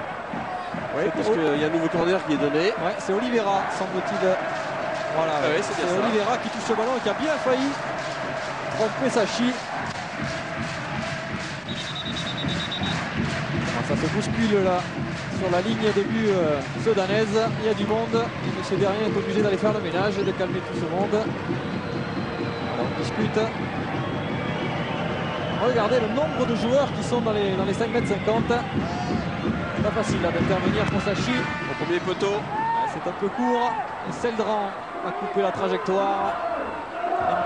Oui, parce qu'il y a un nouveau corner qui est donné. Ouais, c'est Oliveira, semble-t-il. Voilà, oui, c'est Oliveira qui touche le ballon et qui a bien failli tromper Sachi. Ça se bouscule là sur la ligne de but sudanaise. Il y a du monde et M. Derrien est obligé d'aller faire le ménage, de calmer tout ce monde. Alors, on discute. Regardez le nombre de joueurs qui sont dans les 5 mètres 50. Pas facile d'intervenir pour Sachi. Au premier poteau. C'est un peu court. Et Seldran a coupé la trajectoire.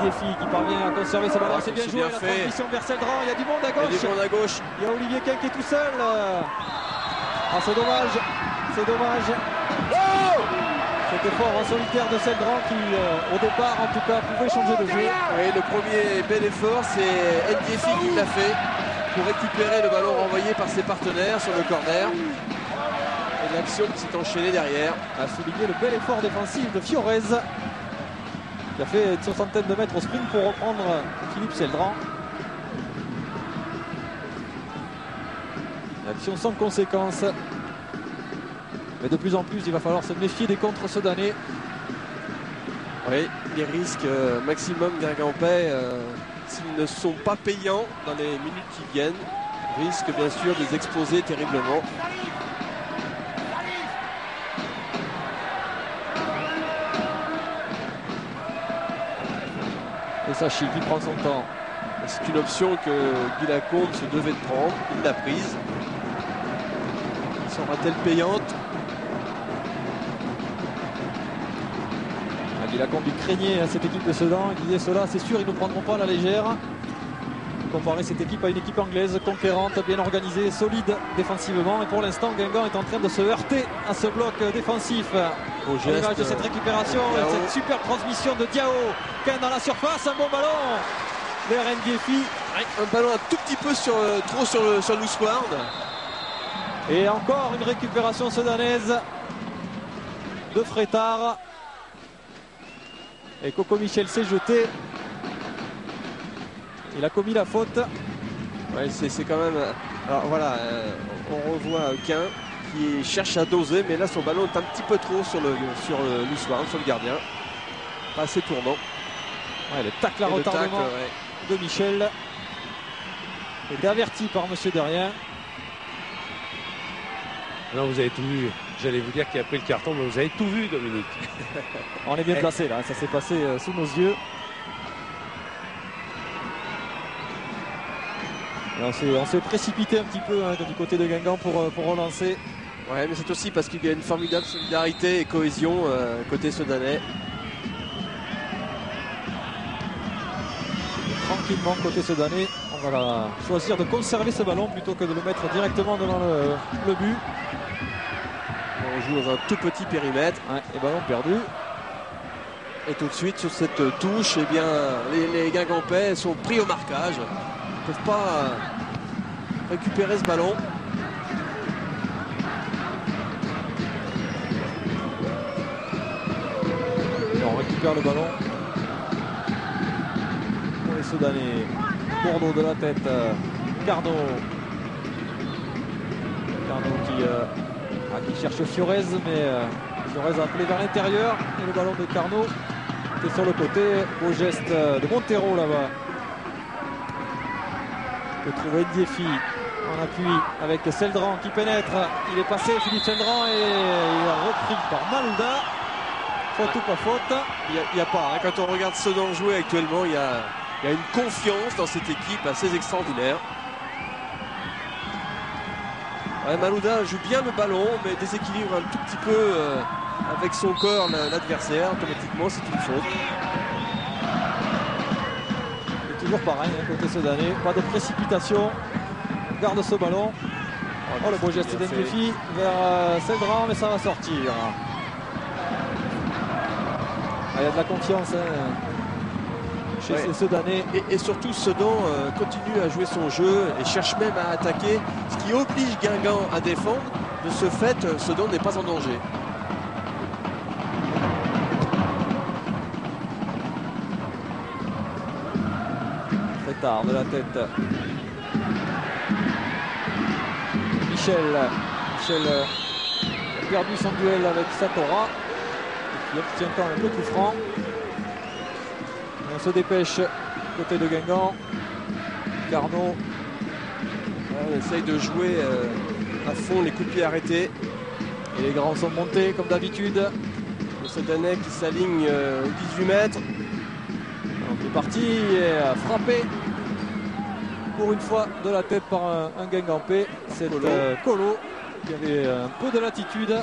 Ndiefi qui parvient à conserver ce ballon. C'est bien joué. La transmission vers Seldran. Il y a du monde à gauche. Il y a du monde à gauche. Il y a Olivier Quin qui est tout seul. Ah, c'est dommage. C'est dommage. Oh, cet effort en solitaire de Seldran qui, au départ, en tout cas, pouvait changer de jeu. Oui, le premier bel effort, c'est Ndiefi qui l'a fait pour récupérer le ballon renvoyé par ses partenaires sur le corner. Et l'action qui s'est enchaînée derrière. A souligné le bel effort défensif de Fiorez qui a fait une soixantaine de mètres au sprint pour reprendre Philippe Seldran. Action sans conséquence. Mais de plus en plus, il va falloir se méfier des contres sedanais. Oui, les risques maximum Guingampais, s'ils ne sont pas payants dans les minutes qui viennent, risquent bien sûr de les exposer terriblement. Et Sachi qui prend son temps. C'est une option que Guy Lacombe se devait de prendre, il l'a prise. Sera-t-elle payante? Guy Lacombe il craignait cette équipe de Sedan, il disait cela c'est sûr ils ne nous prendront pas à la légère. Comparer cette équipe à une équipe anglaise conquérante, bien organisée, solide défensivement, et pour l'instant Guingamp est en train de se heurter à ce bloc défensif. Au l'image de cette récupération et cette super transmission de Diao. Quin dans la surface, un bon ballon vers Ndiefi. Un ballon un tout petit peu trop sur l'Ousward. Et encore une récupération sudanaise de Frétard. Et Coco Michel s'est jeté. Il a commis la faute. Ouais, c'est quand même. Alors voilà, on revoit Quin qui cherche à doser, mais là son ballon est un petit peu trop sur l'Ousward, sur le gardien. pas assez tournant. Ouais, le tacle à retardement de Michel est averti par Monsieur Derrien. Non, vous avez tout vu. J'allais vous dire qu'il a pris le carton, mais vous avez tout vu, Dominique. On est bien placé là, ça s'est passé sous nos yeux. Et on s'est précipité un petit peu du côté de Guingamp pour relancer. Ouais, mais c'est aussi parce qu'il y a une formidable solidarité et cohésion côté Sedanais. Tranquillement côté Sedanais, on va choisir de conserver ce ballon plutôt que de le mettre directement devant le but. On joue dans un tout petit périmètre. Ouais, et ballon perdu. Et tout de suite sur cette touche, eh bien, les Guingampais sont pris au marquage. Ils ne peuvent pas récupérer ce ballon. Et on récupère le ballon pour les Soudanais. Bourdeau de la tête, Carnot qui cherche Fiorez, mais Fiorez a appelé vers l'intérieur et le ballon de Carnot était sur le côté. Beau geste de Montero là-bas. Il peut trouver Ndiefi en appui avec Seldran qui pénètre. Il est passé Philippe Seldran et il a repris par Malouda. Faute ou pas faute? Il n'y a pas. Hein. Quand on regarde Sedan jouer actuellement, il y a une confiance dans cette équipe assez extraordinaire. Ouais, Malouda joue bien le ballon, mais déséquilibre un tout petit peu avec son corps l'adversaire. Automatiquement, c'est une faute. C'est toujours pareil, côté Sedanais. Pas de précipitation. On garde ce ballon. Oh, le beau geste d'Ndiefi vers Seldran, mais ça va sortir. Il y a de la confiance chez ces Sedanais. Et surtout, Sedan continue à jouer son jeu et cherche même à attaquer, ce qui oblige Guingamp à défendre. De ce fait, Sedan n'est pas en danger. Très tard de la tête. Michel a perdu son duel avec Satora. Il obtient quand même le coup franc. On se dépêche côté de Guingamp. Carnot. On essaye de jouer à fond les coups de pied arrêtés. Et les grands sont montés comme d'habitude. Le Sedanais qui s'aligne au 18 mètres. On est parti et frappé pour une fois de la tête par un Guingampais. C'est Colo qui avait un peu de latitude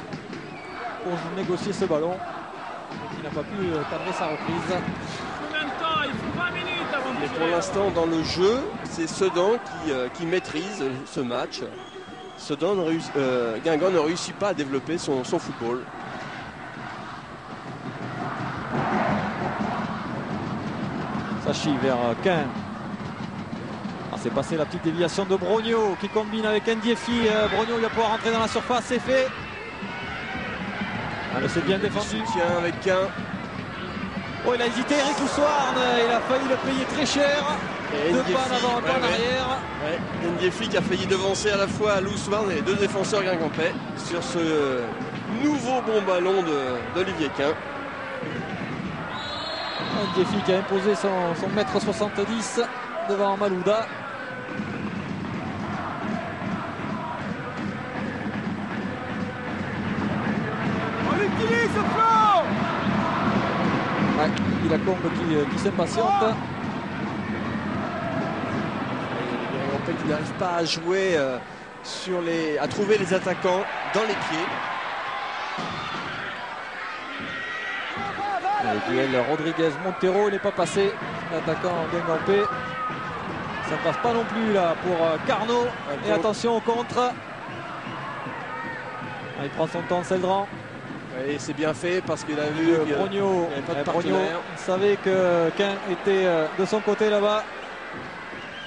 pour négocier ce ballon. Il n'a pas pu cadrer sa reprise. Mais pour l'instant, dans le jeu, c'est Sedan qui maîtrise ce match. Guingamp ne réussit pas à développer son football. Ça chie vers Quin. C'est passé la petite déviation de Brogno qui combine avec Ndiefi. Brogno il va pouvoir rentrer dans la surface, c'est fait. C'est bien défendu. Soutien avec Quin. Oh, il a hésité, Eric Oussoirne, il a failli le payer très cher. Deux pas en avant, un pas en arrière. Ouais. Ndiefi qui a failli devancer à la fois Oussoirne et les deux défenseurs guingampais sur ce nouveau bon ballon d'Olivier Quin. Ndiefi qui a imposé son 1m70 devant Malouda. On utilise ce flanc. Il a Combe qui s'impatiente. Les Guingampais qui n'arrivent pas à jouer à trouver les attaquants dans les pieds. Le duel Rodriguez-Montero, il n'est pas passé. L'attaquant Guingampais. Ça ne passe pas non plus là pour Carnot. Et attention au contre. Il prend son temps, Seldran. Et c'est bien fait parce qu'il a vu Brogno savait que Quin était de son côté là-bas.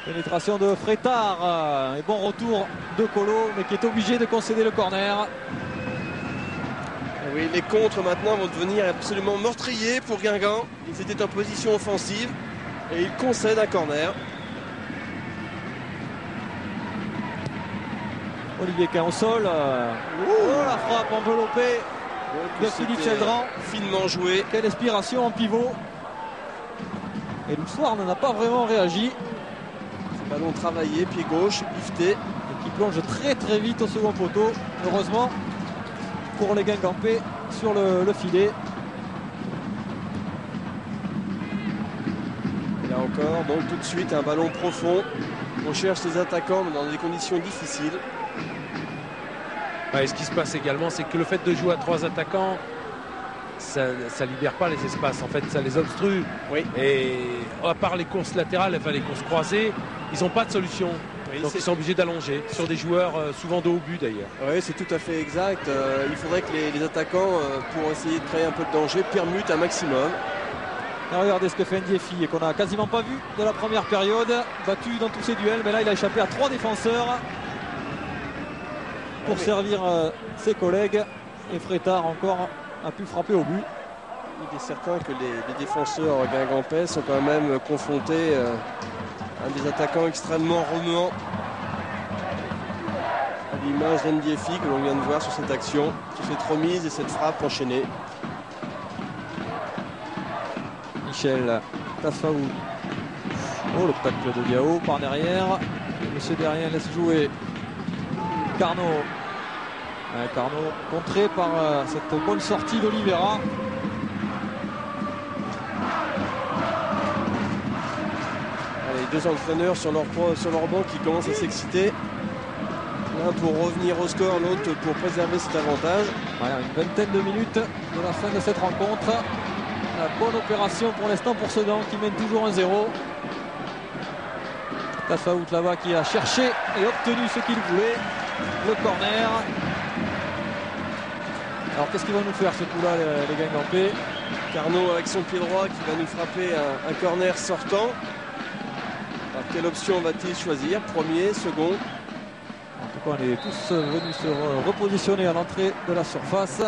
Pénétration de Frétard et bon retour de Colo, mais qui est obligé de concéder le corner. Oui, les contres maintenant vont devenir absolument meurtriers pour Guingamp. Ils étaient en position offensive et ils concèdent un corner. Olivier Quin au sol. Oh, la frappe enveloppée de Philippe Seldran. Finement joué. Quelle inspiration en pivot. Et Loussouar n'en a pas vraiment réagi. Ballon travaillé, pied gauche, lifté. Et qui plonge très très vite au second poteau. Heureusement pour les Guingampais sur le filet. Et là encore, donc tout de suite un ballon profond. On cherche les attaquants mais dans des conditions difficiles. Et ce qui se passe également, c'est que le fait de jouer à 3 attaquants, ça libère pas les espaces. En fait, ça les obstrue. Oui. Et à part les courses latérales, enfin les courses croisées, ils n'ont pas de solution. Oui, donc ils sont obligés d'allonger sur des joueurs souvent de haut but d'ailleurs. Oui, c'est tout à fait exact. Il faudrait que les attaquants, pour essayer de créer un peu de danger, permutent un maximum. Et regardez ce que fait Ndiefi et qu'on n'a quasiment pas vu de la première période. Battu dans tous ses duels, mais là il a échappé à 3 défenseurs pour servir ses collègues. Et Frétard encore a pu frapper au but. Il est certain que les défenseurs guingampais sont quand même confrontés à des attaquants extrêmement remuants. À l'image d'Ndiefi que l'on vient de voir sur cette action, sur cette remise et cette frappe enchaînée. Michel Tafaou. Oh, le tacle de Diao par derrière. Monsieur derrière laisse jouer Carnot. Carnot contré par cette bonne sortie d'Oliveira. Allez, 2 entraîneurs sur leur banc qui commencent à s'exciter. L'un pour revenir au score, l'autre pour préserver cet avantage. Voilà, une vingtaine de minutes de la fin de cette rencontre. La bonne opération pour l'instant pour Sedan qui mène toujours 1-0. Tafaout là-bas qui a cherché et obtenu ce qu'il voulait. Le corner. Alors qu'est-ce qu'ils vont nous faire ce coup-là les Guingampais? Carnot avec son pied droit qui va nous frapper un corner sortant. Alors quelle option va-t-il choisir? Premier, second? En tout cas on est tous venus se repositionner à l'entrée de la surface.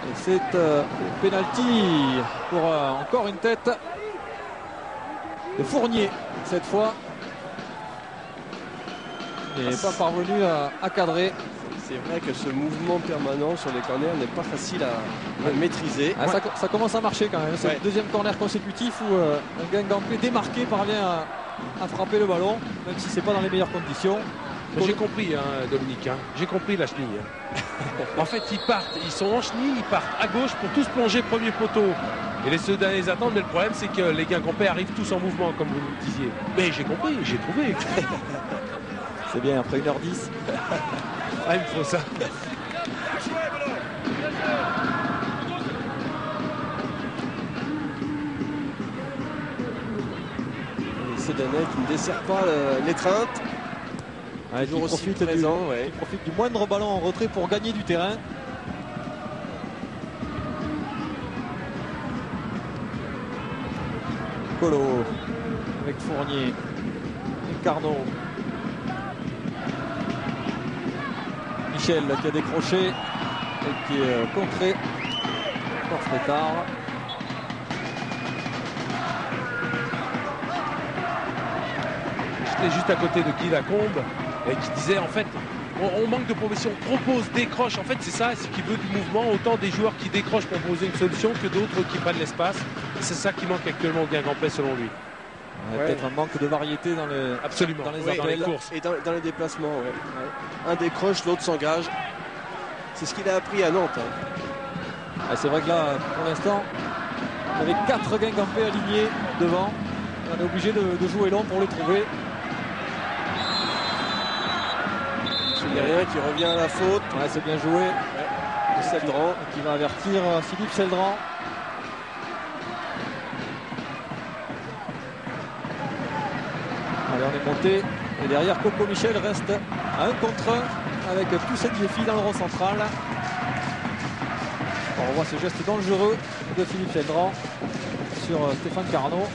Et c'est penalty pour encore une tête de Fournier cette fois. Il n'est pas parvenu à cadrer. C'est vrai que ce mouvement permanent sur les corners n'est pas facile à maîtriser. Ah, ça commence à marcher quand même. C'est le deuxième corner consécutif où un Guingampais démarqué parvient à frapper le ballon, même si c'est pas dans les meilleures conditions. J'ai compris, Dominique. J'ai compris la chenille. En fait, ils sont en chenille, ils partent à gauche pour tous plonger premier poteau. Et les Sedan les attendent, mais le problème c'est que les Guingampais arrivent tous en mouvement, comme vous le disiez. Mais j'ai compris, j'ai trouvé. C'est bien, après 1h10. Ah, il me faut ça. Les Sedanais qui ne desserrent pas l'étreinte. Il profite du moindre ballon en retrait pour gagner du terrain. Colo avec Fournier et Carnot. Michel qui a décroché et qui est contré par Frétard. J'étais juste à côté de Guy Lacombe et qui disait en fait on manque de progression, propose, décroche. En fait c'est ça, c'est qu'il veut du mouvement, autant des joueurs qui décrochent pour proposer une solution que d'autres qui prennent l'espace. C'est ça qui manque actuellement au Guingampais selon lui. Peut-être un manque de variété dans les, absolument, dans les courses. Et dans les déplacements. Ouais. Un décroche, l'autre s'engage. C'est ce qu'il a appris à Nantes. C'est vrai que là, pour l'instant, il y avait 4 Guingampais alignés devant. On est obligé de jouer long pour les trouver. Rien qui revient à la faute. C'est bien joué. De Seldran. Qui va avertir Philippe Seldran. Allez, on est monté. Et derrière, Coco Michel reste à 1 contre 1 avec Toussaint Diefi dans le rond central. On revoit ce geste dangereux de Philippe Seldran sur Stéphane Carnot.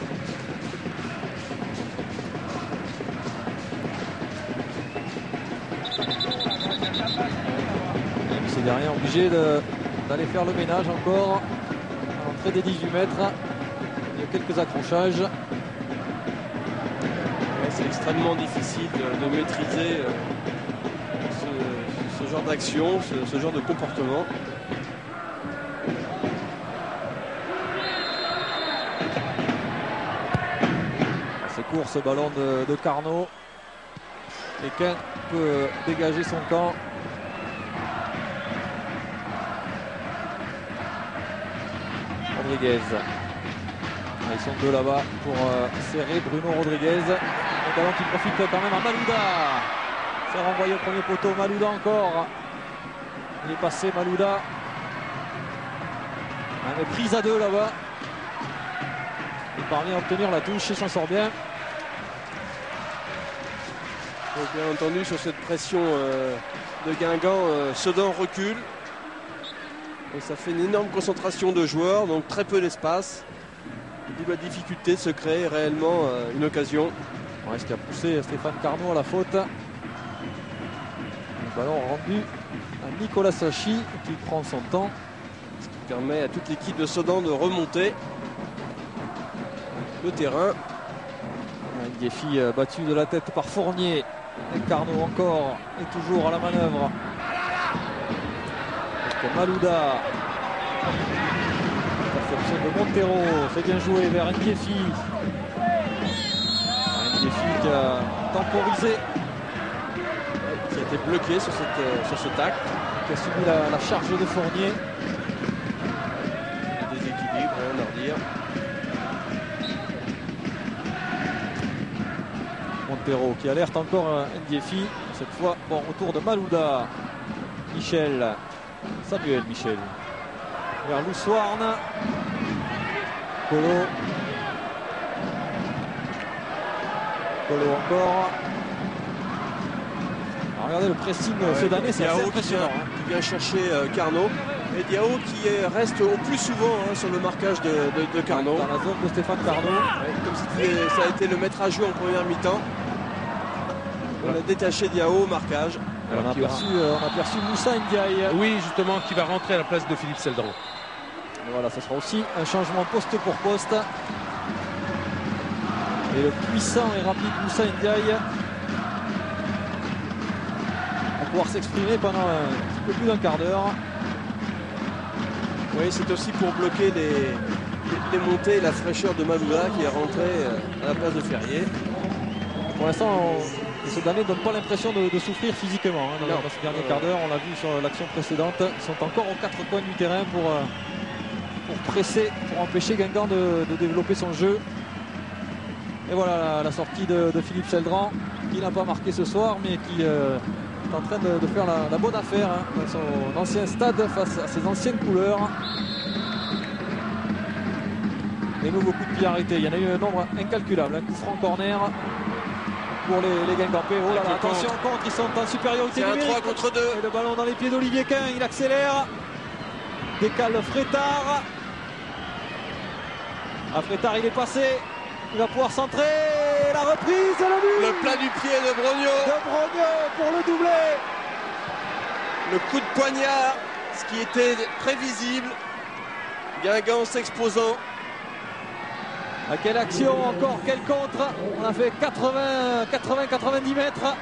C'est derrière obligé d'aller faire le ménage encore à l'entrée des 18 mètres. Il y a quelques accrochages. C'est extrêmement difficile de maîtriser ce ce genre d'action, ce genre de comportement. C'est court ce ballon de Carnot. Et Caen peut dégager son camp. Rodriguez. Ils sont deux là-bas pour serrer Bruno Rodriguez. Le ballon qui profite quand même à Malouda. C'est renvoyé au premier poteau. Malouda encore. Il est passé Malouda. Mais prise à deux là-bas. Il parvient à obtenir la touche et s'en sort bien. Donc, bien entendu, sur cette pression de Guingamp, Sedan recule. Et ça fait une énorme concentration de joueurs, donc très peu d'espace. D'où la difficulté de se créer réellement une occasion. Ouais, ce qui a poussé Stéphane Carnot à la faute. Le ballon rendu à Nicolas Sachi qui prend son temps. Ce qui permet à toute l'équipe de Sedan de remonter le terrain. Ndiefi battu de la tête par Fournier. Et Carnot encore est toujours à la manœuvre. Malouda. Interception de Montero. C'est bien joué vers Ndiefi. Ndiefi qui a temporisé. Qui a été bloqué sur ce tacle. Qui a subi la charge de Fournier. Déséquilibre, on va dire. Montero qui alerte encore Ndiefi. Cette fois, bon retour de Malouda. Samuel Michel. Vers Loussoarn. Colo encore. Alors regardez le pressing sedanais, c'est assez impressionnant. Qui vient chercher Carnot. Et Diao qui reste au plus souvent sur le marquage de Carnot. Dans la zone de Stéphane Carnot. Comme si ça a été le maître à jouer en première mi-temps. On a détaché Diao au marquage. On a aperçu Moussa Ndiaye. Oui, justement, qui va rentrer à la place de Philippe Seldran. Et voilà, ce sera aussi un changement poste pour poste. Et le puissant et rapide Moussa Ndiaye va pouvoir s'exprimer pendant un petit peu plus d'un quart d'heure. Oui, c'est aussi pour bloquer les montées et la fraîcheur de Malouda qui est rentré à la place de Ferrier. Pour l'instant, les Soudanais ne donnent pas l'impression de souffrir physiquement dans ce dernier quart d'heure. On l'a vu sur l'action précédente. Ils sont encore aux 4 coins du terrain pour presser, pour empêcher Guingamp de développer son jeu. Et voilà la sortie de Philippe Seldran, qui n'a pas marqué ce soir, mais qui est en train de faire la bonne affaire dans son ancien stade face à ses anciennes couleurs. Les nouveaux coups de pied arrêtés. Il y en a eu un nombre incalculable. Un coup franc corner pour les Guingampais. Oh là là, attention contre, ils sont en supériorité numérique. C'est un 3 contre 2. Et le ballon dans les pieds d'Olivier Caen, il accélère. Décale Frétard. Frétard, il est passé. Il va pouvoir centrer. La reprise, le but. Le plat du pied de Brogno. Pour le doublé. Le coup de poignard, ce qui était prévisible. Guingamp s'exposant. Quelle action encore, quel contre. On a fait 80-90 mètres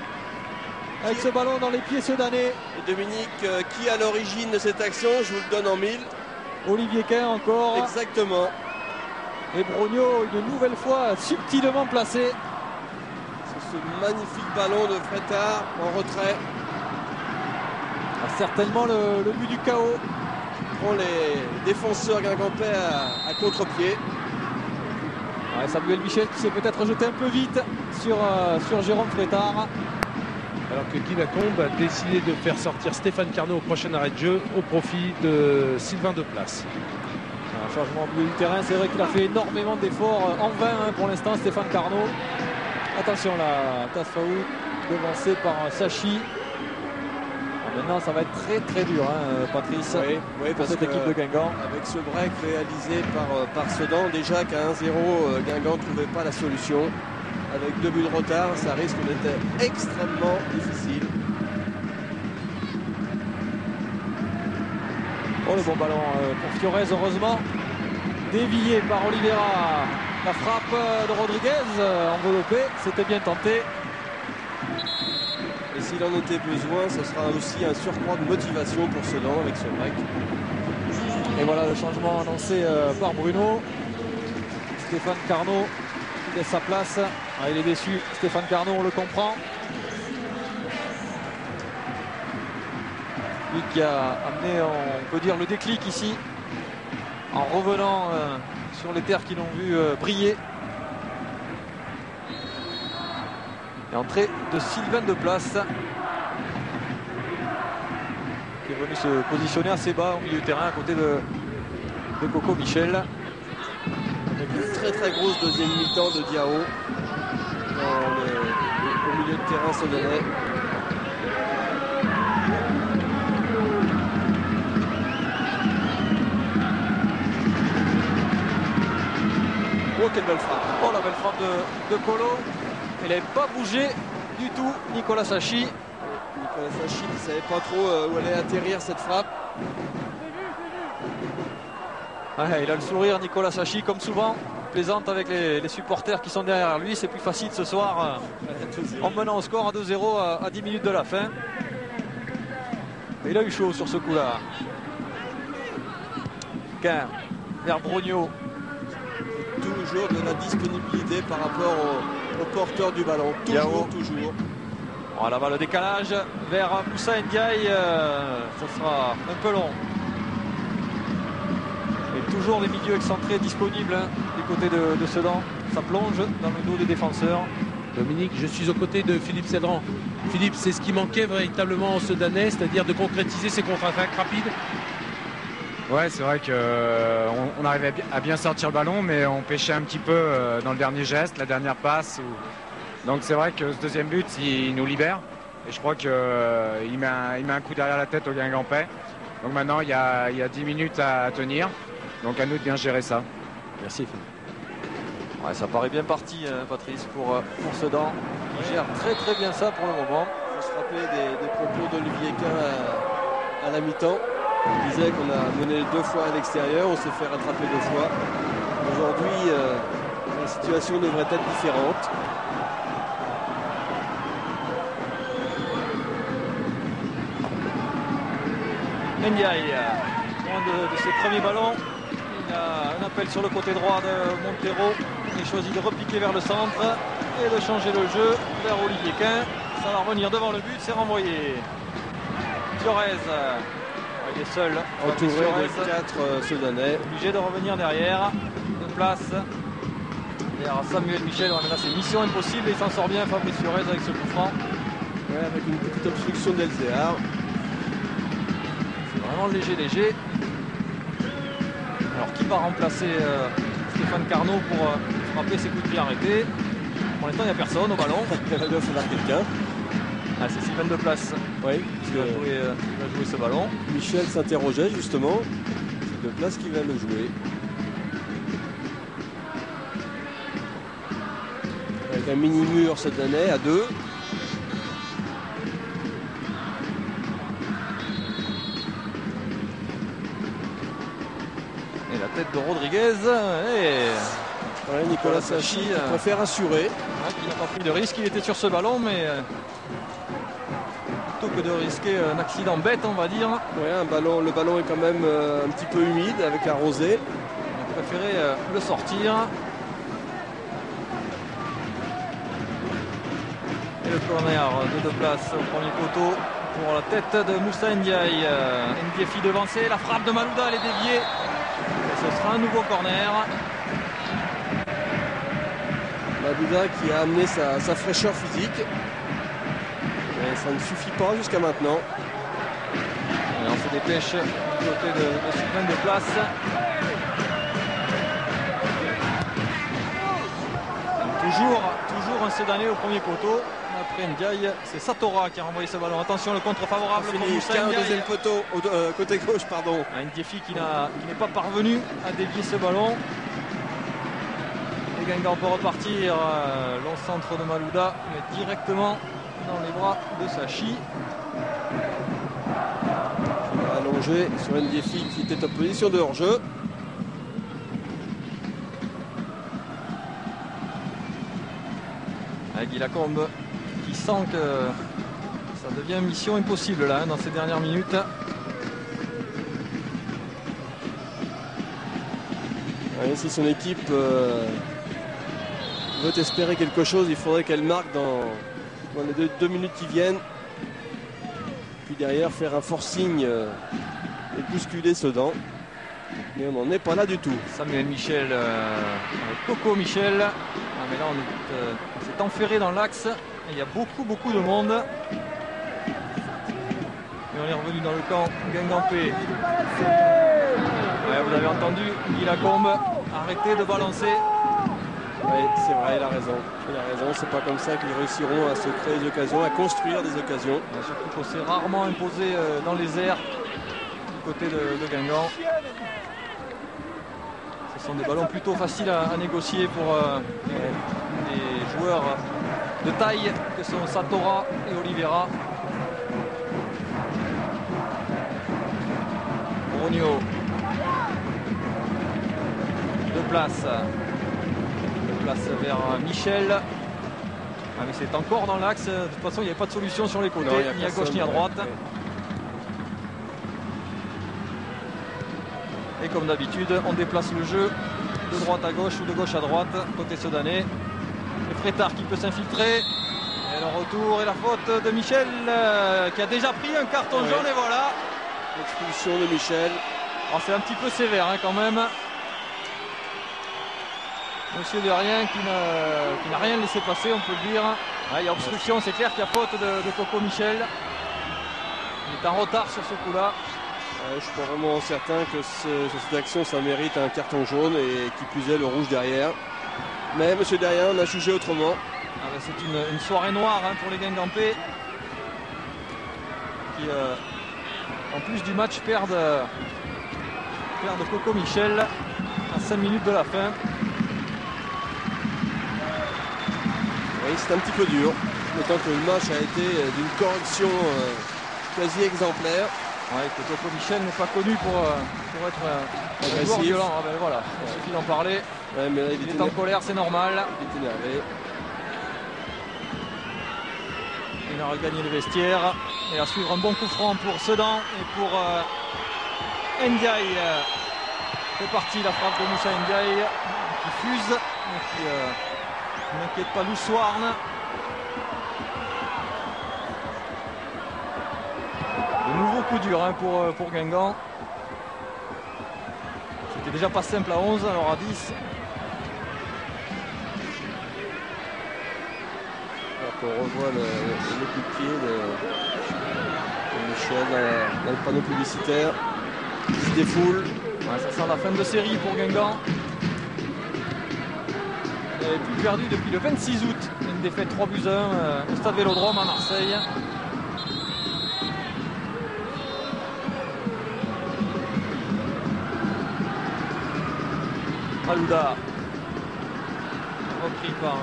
avec ce ballon dans les pieds soudanais. Et Dominique, qui est à l'origine de cette action, je vous le donne en mille. Olivier Caen encore. Exactement. Et Brogno une nouvelle fois subtilement placé. C'est ce magnifique ballon de Frétard en retrait. Certainement le but du chaos. Prend les défenseurs guingampais à contre-pied. Ouais, Samuel Michel qui s'est peut-être jeté un peu vite sur Jérôme Frétard. Alors que Guy Lacombe a décidé de faire sortir Stéphane Carnot au prochain arrêt de jeu au profit de Sylvain Deplace. Un changement au milieu du terrain, c'est vrai qu'il a fait énormément d'efforts en vain pour l'instant Stéphane Carnot. Attention là, Tasfaou devancé par Sachi. Maintenant ça va être très très dur Patrice, oui, pour cette équipe de Guingamp. Avec ce break réalisé par Sedan, déjà qu'à 1-0 Guingamp ne trouvait pas la solution. Avec 2 buts de retard, ça risque d'être extrêmement difficile. Oh le bon ballon pour Fiorez, heureusement. Dévié par Oliveira. La frappe de Rodriguez enveloppée, c'était bien tenté. Et s'il en était besoin, ce sera aussi un surcroît de motivation pour Sedan avec ce break. Et voilà le changement annoncé par Bruno. Stéphane Carnot qui laisse sa place. Ah, il est déçu, Stéphane Carnot, on le comprend. Lui qui a amené, on peut dire, le déclic ici, en revenant sur les terres qui l'ont vu briller. Et entrée de Sylvain Deplace, qui est venu se positionner assez bas au milieu du terrain à côté de Coco Michel. Avec une très très grosse deuxième mi-temps de Diao au milieu de terrain sedanais. Oh, quelle belle frappe. Oh, la belle frappe de Colo. Il n'avait pas bougé du tout, Nicolas Sachi. Nicolas Sachi qui ne savait pas trop où allait atterrir cette frappe. Ouais, il a le sourire, Nicolas Sachi, comme souvent. Plaisante avec les supporters qui sont derrière lui. C'est plus facile ce soir en menant au score à 2-0 à 10 minutes de la fin. Et il a eu chaud sur ce coup-là. Quin vers Brogno. Toujours de la disponibilité par rapport au porteur du ballon. Toujours. Bon, là-bas le décalage vers Moussa Ndiaye. Ça sera un peu long. Et toujours des milieux excentrés disponibles du côté de Sedan. Ça plonge dans le dos des défenseurs. Dominique, je suis aux côtés de Philippe Cédran. Philippe, c'est ce qui manquait véritablement en Sedanais, c'est-à-dire de concrétiser ses contre-attaques rapides. Ouais, c'est vrai qu'on arrivait à bien sortir le ballon, mais on pêchait un petit peu dans le dernier geste, la dernière passe. Donc c'est vrai que ce deuxième but, il nous libère. Et je crois qu'il met un coup derrière la tête au Guingampais. Donc maintenant, il y a 10 minutes à tenir. Donc à nous de bien gérer ça. Merci Philippe. Ouais, ça paraît bien parti, Patrice, pour Sedan. Il gère très très bien ça pour le moment. Il faut se rappeler des propos d'Olivier Quin à la mi-temps. Il disait qu'on a mené 2 fois à l'extérieur, on s'est fait rattraper 2 fois. Aujourd'hui, la situation devrait être différente. Ndiaye, loin de ses premiers ballons. Il a un appel sur le côté droit de Montero. Il choisit de repiquer vers le centre et de changer le jeu vers Olivier Quin. Ça va revenir devant le but, c'est renvoyé. Thiorez. Il est seul. Entouré de 4 Sedanais. Obligé de revenir derrière. De place. Derrière Samuel Michel. Ouais, mais là, c'est mission impossible et il s'en sort bien, Fabrice Thiorez, avec ce coup franc. Ouais, avec une petite obstruction d'Elzéar. C'est vraiment léger. Alors, qui va remplacer Stéphane Carnot pour frapper ses coups de pied arrêtés? Pour l'instant, il n'y a personne au ballon. Il va falloir quelqu'un. Ah, c'est Sylvain Deplace. Oui, Il va jouer ce ballon. Michel s'interrogeait justement. C'est Deplace qui va le jouer. Avec un mini-mur cette année à 2. Et la tête de Rodriguez. Ouais, Nicolas Sachi préfère assurer. Qui n'a pas pris de risque. Il était sur ce ballon, mais plutôt que de risquer un accident bête, on va dire. Ouais, le ballon est quand même un petit peu humide avec la rosée. Il a préféré le sortir. Et le corner de Deplace au premier poteau pour la tête de Moussa Ndiaye. Ndiefi devancé, la frappe de Malouda, elle est déviée. Et ce sera un nouveau corner. Malouda qui a amené sa fraîcheur physique. Mais ça ne suffit pas jusqu'à maintenant. Et on se dépêche du côté de Sylvain Deplace. Toujours un Sedanais au premier poteau. Après Ndiaye, c'est Satora qui a renvoyé ce ballon. Attention, le contre favorable pour Moussa Ndiaye. Deuxième poteau, côté gauche, pardon. Ndiefi qui n'est pas parvenu à dévier ce ballon. Et Guingamp peut repartir. Long centre de Malouda, mais directement dans les bras de Sachi. Allongé sur Ndiefi qui était en position de hors-jeu. Avec Guy Lacombe qui sent que Ça devient mission impossible là, dans ces dernières minutes. Ouais, si son équipe veut espérer quelque chose, il faudrait qu'elle marque dans les deux minutes qui viennent. Puis derrière faire un forcing et bousculer Sedan. Mais on n'en est pas là du tout. Samuel Michel avec Coco Michel. Ah, mais là on s'est enferré dans l'axe. Il y a beaucoup de monde. Et on est revenu dans le camp Guingampé. Ouais, vous avez entendu Guy Lacombe. Arrêtez de balancer. Oui, c'est vrai, il a raison. C'est pas comme ça qu'ils réussiront à se créer des occasions, à construire des occasions. Et surtout qu'on s'est rarement imposé dans les airs du côté de Guingamp. Ce sont des ballons plutôt faciles à négocier pour les joueurs de taille que sont Satora et Oliveira. Ronio. De place vers Michel. Ah, mais c'est encore dans l'axe. De toute façon, il n'y avait pas de solution sur les côtés, ni à gauche ni à droite. Et comme d'habitude, on déplace le jeu de droite à gauche ou de gauche à droite, côté Sedanais. Et Frétard qui peut s'infiltrer. Et le retour et la faute de Michel qui a déjà pris un carton jaune, et voilà. L'expulsion de Michel. Alors, c'est un petit peu sévère quand même. Monsieur Derrien qui n'a rien laissé passer, on peut le dire. Ah, il y a obstruction, c'est clair qu'il y a faute de Coco Michel. Il est en retard sur ce coup-là. Je suis pas vraiment certain que sur cette action ça mérite un carton jaune et qui plus est le rouge derrière. Mais Monsieur Derrien en a jugé autrement. Ah, ben, c'est une soirée noire pour les Guingampais qui en plus du match perdent Coco Michel à 5 minutes de la fin. Oui, c'est un petit peu dur, d'autant que le match a été d'une correction quasi exemplaire. Ouais, que Coco Michel n'est pas connu pour être un joueur violent. Ah ben voilà, il suffit d'en parler. Ouais, mais là, il est en colère, c'est normal. Il est énervé. Il a regagné le vestiaire. Et à suivre un bon coup franc pour Sedan et pour Ndiaye. C'est parti la frappe de Moussa Ndiaye qui fuse et qui n'inquiète pas Loussoarn. De nouveaux coups durs pour Guingamp. C'était déjà pas simple à 11, alors à 10. Alors qu'on revoit le coup de pied de Michel dans le panneau publicitaire. Il se défoule. Ouais, ça sent la fin de série pour Guingamp. Il n'avait plus perdu depuis le 26 août. Une défaite 3-1 au Stade Vélodrome à Marseille. Malouda, repris par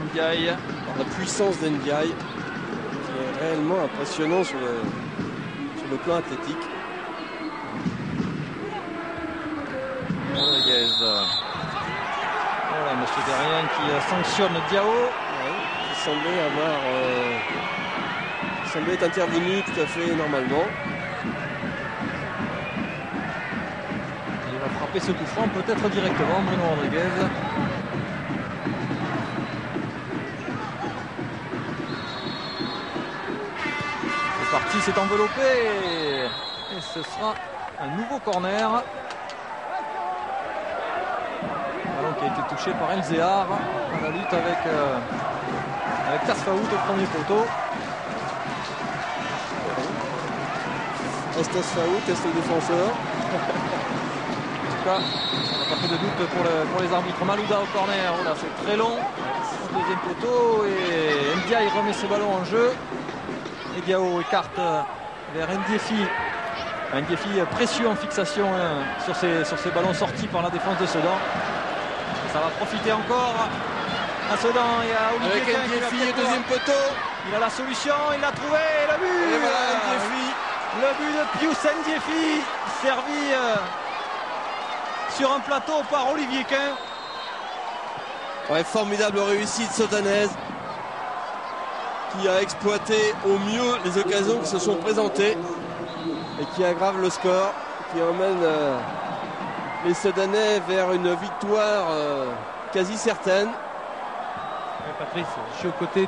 Ndiaye. La puissance d'Ndiaye qui est réellement impressionnant sur le plan athlétique. Rodriguez. Voilà, monsieur Derrien qui sanctionne Diao. Ouais, qui semblait être intervenu tout à fait normalement. Il va frapper ce coup franc peut-être directement, Bruno Rodriguez. C'est parti, c'est enveloppé. Et ce sera un nouveau corner. Ballon qui a été touché par Elzéar dans la lutte avec Tasfaout au premier poteau. Est-ce Tasfaout, est-ce le défenseur? En tout cas, ça n'a pas fait de doute pour les arbitres. Malouda au corner, oh là, c'est très long. Au deuxième poteau et Ndiaye remet ce ballon en jeu. Et Diao écarte vers Ndiefi. Ndiefi précieux en fixation sur ces ballons sortis par la défense de Sedan. Ça va profiter encore à Sedan et à Olivier avec Ndiefi au deuxième poteau. Il a la solution, il l'a trouvé, le but. Et voilà Ndiefi. Le but de Pius Ndiefi, servi sur un plateau par Olivier Quin. Ouais, formidable réussite sotanaise qui a exploité au mieux les occasions qui se sont présentées et qui aggrave le score, qui emmène les Sedanais vers une victoire quasi certaine. Patrice, je suis aux côtés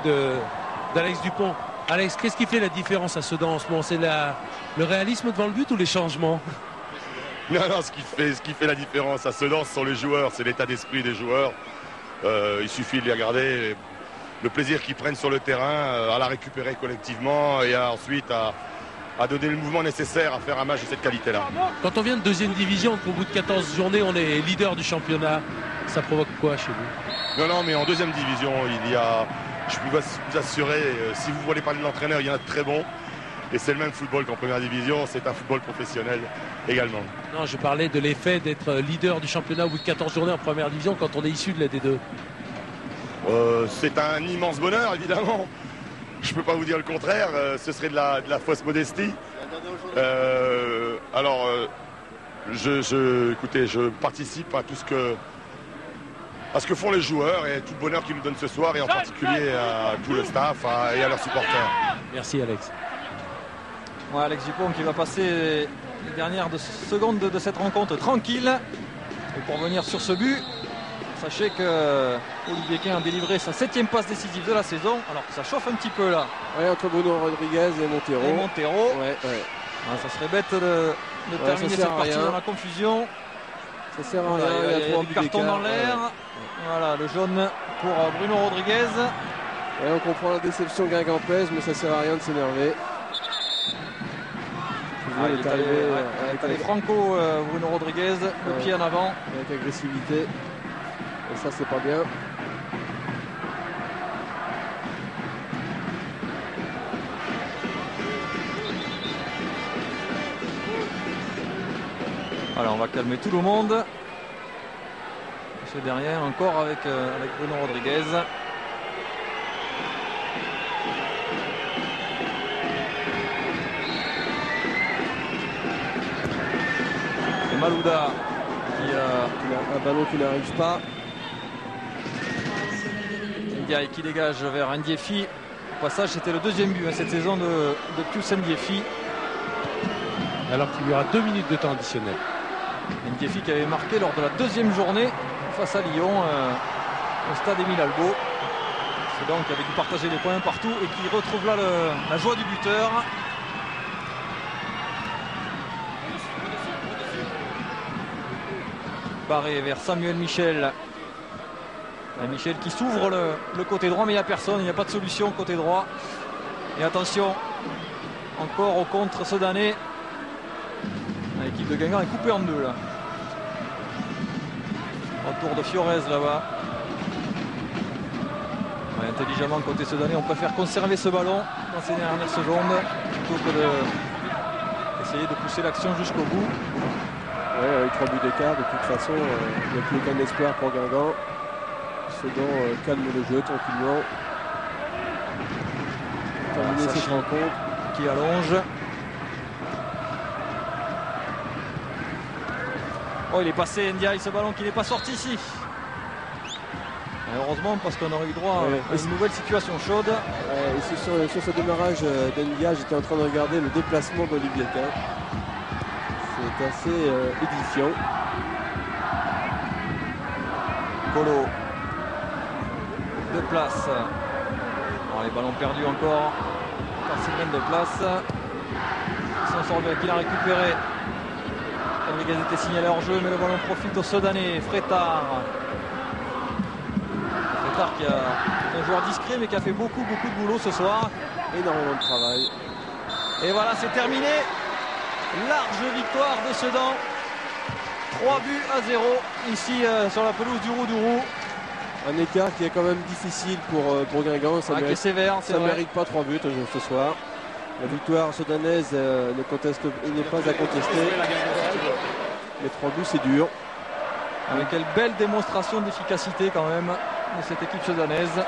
d'Alex Dupont. Alex, qu'est-ce qui fait la différence à Sedan en ce moment? C'est le réalisme devant le but ou les changements? Non, ce qui fait la différence à Sedan, ce sont les joueurs, c'est l'état d'esprit des joueurs. Il suffit de les regarder, le plaisir qu'ils prennent sur le terrain, à la récupérer collectivement et ensuite à donner le mouvement nécessaire à faire un match de cette qualité-là. Quand on vient de deuxième division, qu'au bout de 14 journées, on est leader du championnat, ça provoque quoi chez vous? Non, mais en deuxième division, je peux vous assurer, si vous voulez parler de l'entraîneur, il y en a de très bons. Et c'est le même football qu'en première division, c'est un football professionnel également. Non, je parlais de l'effet d'être leader du championnat au bout de 14 journées en première division quand on est issu de la D2. C'est un immense bonheur, évidemment. Je ne peux pas vous dire le contraire, ce serait de la fausse modestie. Écoutez, je participe à à ce que font les joueurs et tout le bonheur qu'ils nous donnent ce soir et en particulier à tout le staff et à leurs supporters. Merci Alex. Ouais, Alex Dupont qui va passer les dernières secondes de cette rencontre tranquille. Et pour revenir sur ce but, sachez que Olivier Quin a délivré sa 7e passe décisive de la saison, alors que ça chauffe un petit peu là. Ouais, entre Bruno Rodriguez et Montero. Ouais. Ah, ça serait bête de terminer cette partie dans la confusion. Ça sert à rien, il y a du carton dans l'air. Voilà, le jaune pour Bruno Rodriguez. Ouais, on comprend la déception guingampèse, mais ça sert à rien de s'énerver. Il est allé franco Bruno Rodriguez, le pied en avant. Avec agressivité. Et ça, c'est pas bien. Alors, on va calmer tout le monde. C'est derrière encore avec Bruno Rodriguez. Et Malouda qui a un ballon qui n'arrive pas. Ndiaye qui dégage vers Ndiefi. Au passage, c'était le deuxième but cette saison de Pius Ndiefi. Alors qu'il y aura 2 minutes de temps additionnel. Ndiefi qui avait marqué lors de la deuxième journée face à Lyon au stade Émile Albo. C'est donc qui avait dû partager les points partout et qui retrouve là la joie du buteur. Barré vers Samuel Michel. Michel qui s'ouvre le côté droit, mais il n'y a personne, il n'y a pas de solution côté droit. Et attention, encore au contre Sedanais. L'équipe de Guingamp est coupée en deux là. Retour de Fiorez là-bas. Ouais, intelligemment côté Sedanais, on préfère conserver ce ballon dans ces dernières secondes plutôt que d'essayer de pousser l'action jusqu'au bout. Ouais, avec 3 buts d'écart, de toute façon, il n'y a plus aucun espoir pour Guingamp. Sedan calme le jeu tranquillement. Terminer cette rencontre. Qui allonge. Oh, il est passé Ndiaye, ce ballon qui n'est pas sorti ici. Et heureusement, parce qu'on aurait eu droit à une nouvelle situation chaude. Et sur ce démarrage d'Ndiaye, j'étais en train de regarder le déplacement d'Olivier Quin. C'est assez édifiant. Colo. De place. Alors, les ballons perdus encore par Sylvain de place. Qui l'a récupéré. Rodriguez était signalé hors jeu, mais le ballon profite au Sedanais. Frétard qui est un joueur discret, mais qui a fait beaucoup de boulot ce soir. Énormément de travail. Et voilà, c'est terminé. Large victoire de Sedan. 3 buts à 0 ici sur la pelouse du Roux-Dourou. Un écart qui est quand même difficile pour Guingamp. Ça qui est sévère, ça ne mérite pas 3 buts ce soir. La victoire sudanaise n'est pas à contester. Les 3 buts, c'est dur. Avec quelle belle démonstration d'efficacité quand même de cette équipe sudanaise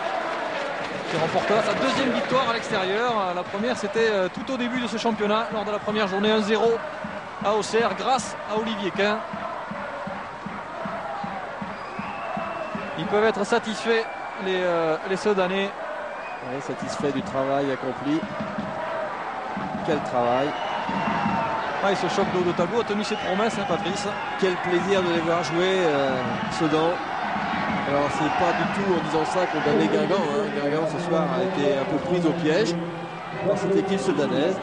qui remportera sa deuxième victoire à l'extérieur. La première, c'était tout au début de ce championnat, lors de la première journée 1-0 à Auxerre, grâce à Olivier Quin. Ils peuvent être satisfaits, les Sedanais. Ouais, satisfait du travail accompli. Quel travail. Il se choque de haut de tableau, a tenu ses promesses, hein, Patrice. Quel plaisir de les voir jouer, Sedan. Alors c'est pas du tout en disant ça qu'on donne les Guingamp. Guingamp ce soir a été un peu prise au piège par cette équipe sedanaise.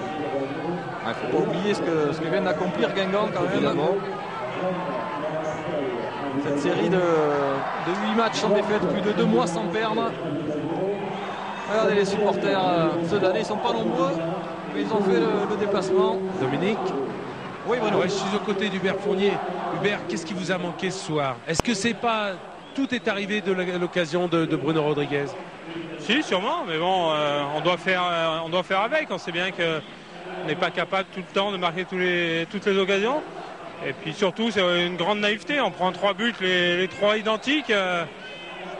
Il ne faut pas oublier ce que vient d'accomplir Guingamp quand même. Évidemment. Cette série de 8 matchs sans défaite, plus de 2 mois sans perdre. Regardez les supporters sedanais, ils ne sont pas nombreux, mais ils ont fait le déplacement. Dominique. Oui, Bruno. Ouais, je suis aux côtés d'Hubert Fournier. Hubert, qu'est-ce qui vous a manqué ce soir? Est-ce que c'est pas... Tout est arrivé de l'occasion de Bruno Rodriguez? Si, sûrement, mais bon, on doit faire avec. On sait bien qu'on n'est pas capable tout le temps de marquer toutes les occasions. Et puis surtout, c'est une grande naïveté. On prend 3 buts, les 3 identiques.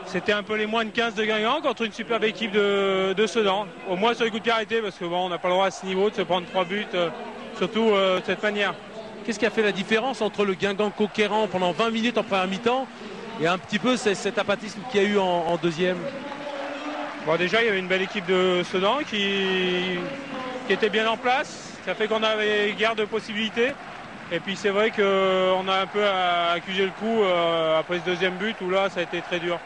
C'était un peu les moins de 15 de Guingamp contre une superbe équipe de Sedan. Au moins sur les coups de pied arrêtés, parce que bon, on n'a pas le droit à ce niveau de se prendre 3 buts, surtout de cette manière. Qu'est-ce qui a fait la différence entre le Guingamp conquérant pendant 20 minutes en première mi-temps et un petit peu cet apathisme qu'il y a eu en deuxième? Bon, déjà, il y avait une belle équipe de Sedan qui était bien en place. Ça fait qu'on avait guère de possibilités. Et puis c'est vrai qu'on a un peu accusé le coup après ce deuxième but où là, ça a été très dur.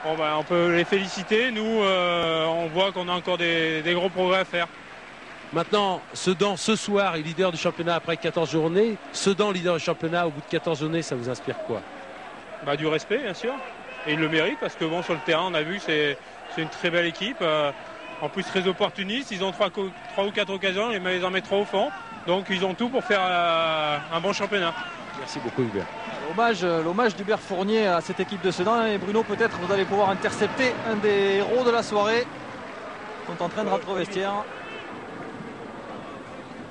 Bon, on peut les féliciter. Nous, on voit qu'on a encore des gros progrès à faire. Maintenant, Sedan, ce soir, est leader du championnat après 14 journées. Sedan, leader du championnat au bout de 14 journées, ça vous inspire quoi? Du respect, bien sûr. Et ils le méritent parce que bon, sur le terrain, on a vu que c'est une très belle équipe. En plus, très opportuniste. Ils ont 3 ou 4 occasions. Ils en mettent 3 au fond. Donc, ils ont tout pour faire un bon championnat. Merci beaucoup, Hubert. L'hommage d'Hubert Fournier à cette équipe de Sedan. Et Bruno, peut-être vous allez pouvoir intercepter un des héros de la soirée. Ils sont en train de rentrer au vestiaire.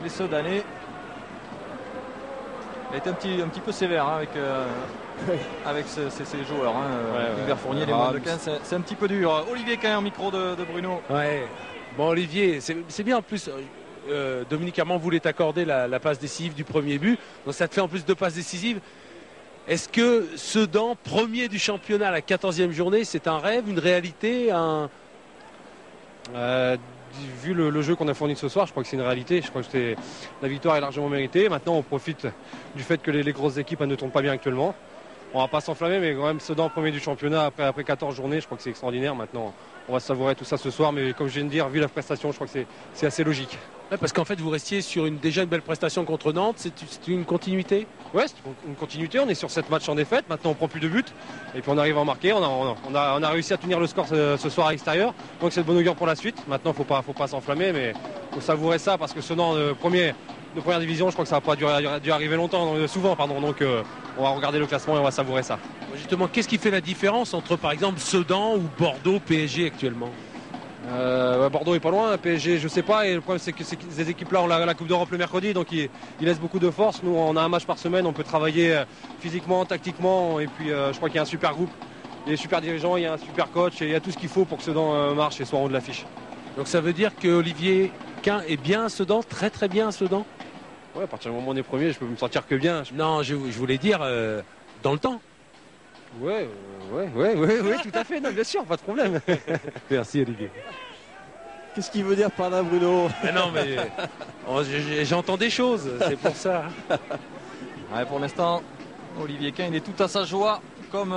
Les Sedanais. Il a été un petit peu sévère avec ces joueurs. Hubert Fournier, les moins de 15, c'est un petit peu dur. Olivier Quin, micro de Bruno. Ouais. Bon, Olivier, c'est bien en plus. Dominique Armand voulait accorder la passe décisive du premier but. Donc ça te fait en plus 2 passes décisives. Est-ce que Sedan, premier du championnat à la 14e journée, c'est un rêve, une réalité, vu le jeu qu'on a fourni ce soir, je crois que c'est une réalité. Je crois que la victoire est largement méritée. Maintenant, on profite du fait que les grosses équipes ne tournent pas bien actuellement. On va pas s'enflammer, mais quand même Sedan premier du championnat après 14 journées, je crois que c'est extraordinaire. Maintenant, on va savourer tout ça ce soir, mais comme je viens de dire, vu la prestation, je crois que c'est assez logique. Ouais, parce qu'en fait, vous restiez sur déjà une belle prestation contre Nantes. C'est une continuité? Ouais, c'est une continuité. On est sur 7 matchs en défaite. Maintenant, on prend plus de buts. Et puis, on arrive à en marquer. On a réussi à tenir le score ce soir à l'extérieur. Donc, c'est de bon augure pour la suite. Maintenant, faut pas s'enflammer, mais faut savourer ça parce que Sedan, de première division, je crois que ça va pas dû arriver souvent. Donc, on va regarder le classement et on va savourer ça. Justement, qu'est-ce qui fait la différence entre, par exemple, Sedan ou Bordeaux, PSG actuellement? Bordeaux est pas loin, PSG je sais pas, et le problème c'est que ces équipes-là ont la Coupe d'Europe le mercredi, donc ils laissent beaucoup de force. Nous on a un match par semaine, on peut travailler physiquement, tactiquement, et puis je crois qu'il y a un super groupe, il y a des super dirigeants, il y a un super coach, et il y a tout ce qu'il faut pour que Sedan marche et soit en haut de l'affiche. Donc ça veut dire que Olivier Quin est bien à Sedan, très très bien à Sedan? Ouais, à partir du moment où on est premier, je peux me sentir que bien. Non, je voulais dire dans le temps. Ouais, tout à fait, non, bien sûr, pas de problème. Merci Olivier. Qu'est-ce qu'il veut dire par là, Bruno? Mais non, mais j'entends des choses, c'est pour ça. Ouais, pour l'instant, Olivier Quin, il est tout à sa joie, comme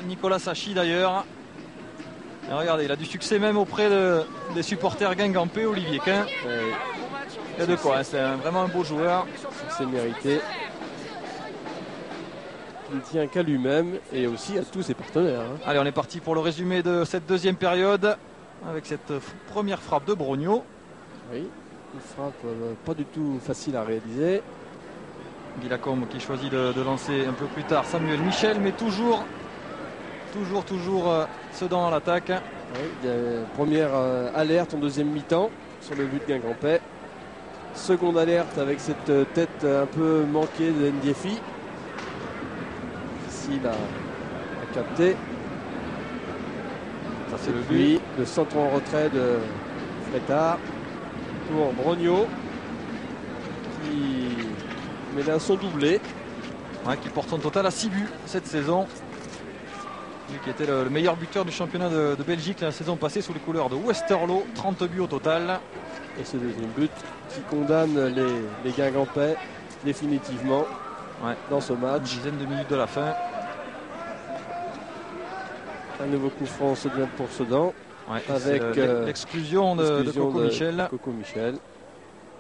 Nicolas Sachi d'ailleurs. Et regardez, il a du succès même auprès des supporters guingampais, Olivier Quin. Il y a de quoi, hein, c'est vraiment un beau joueur. C'est mérité. Il ne tient qu'à lui-même et aussi à tous ses partenaires. Allez, on est parti pour le résumé de cette deuxième période avec cette première frappe de Brognaud. Oui, une frappe pas du tout facile à réaliser. Guy Lacombe qui choisit de lancer un peu plus tard Samuel Michel, mais toujours Sedan à l'attaque. Oui, il y a une première alerte en deuxième mi-temps sur le but guingampais. Seconde alerte avec cette tête un peu manquée de Ndiefi. À capter. Ça c'est le but. Le centre en retrait de Frétard. Pour Brognaud qui met là son doublé. Ouais, qui porte son total à 6 buts cette saison. Lui qui était le meilleur buteur du championnat de Belgique la saison passée sous les couleurs de Westerlo, 30 buts au total. Et ce deuxième but qui condamne les Guingampais définitivement dans ce match. Une dizaine de minutes de la fin. Un nouveau coup franc pour Sedan. Avec l'exclusion de Coco Michel.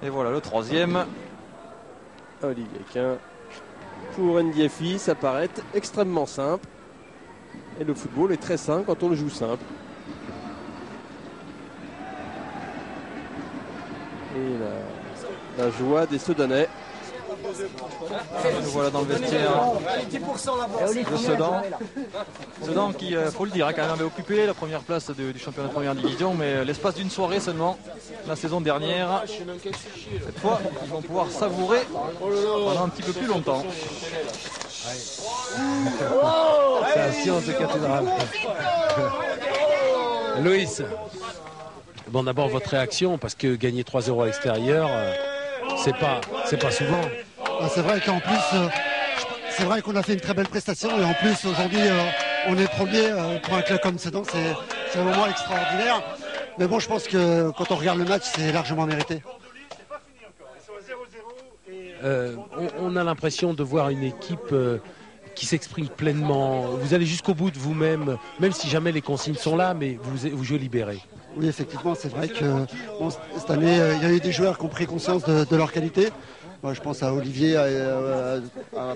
Et voilà le troisième. Olivier Quin pour Ndiefi. Ça paraît être extrêmement simple. Et le football est très simple quand on le joue simple. Et la joie des Sedanais. Nous voilà dans le vestiaire de Sedan. Sedan qui, faut le dire, a quand même avait occupé la première place du championnat de première division, mais l'espace d'une soirée seulement la saison dernière. Cette fois, ils vont pouvoir savourer pendant un petit peu plus longtemps. C'est la science de cathédrale. Loïs. Bon, d'abord votre réaction, parce que gagner 3-0 à l'extérieur, c'est pas souvent. C'est vrai qu'en plus, c'est vrai qu'on a fait une très belle prestation et en plus aujourd'hui on est premier pour un club comme Sedan, c'est vraiment extraordinaire. Mais bon, je pense que quand on regarde le match, c'est largement mérité. On a l'impression de voir une équipe qui s'exprime pleinement. Vous allez jusqu'au bout de vous-même, même si jamais les consignes sont là, mais vous jouez libéré. Oui, effectivement, c'est vrai que cette année, il y a eu des joueurs qui ont pris conscience de leur qualité. Moi, je pense à Olivier, à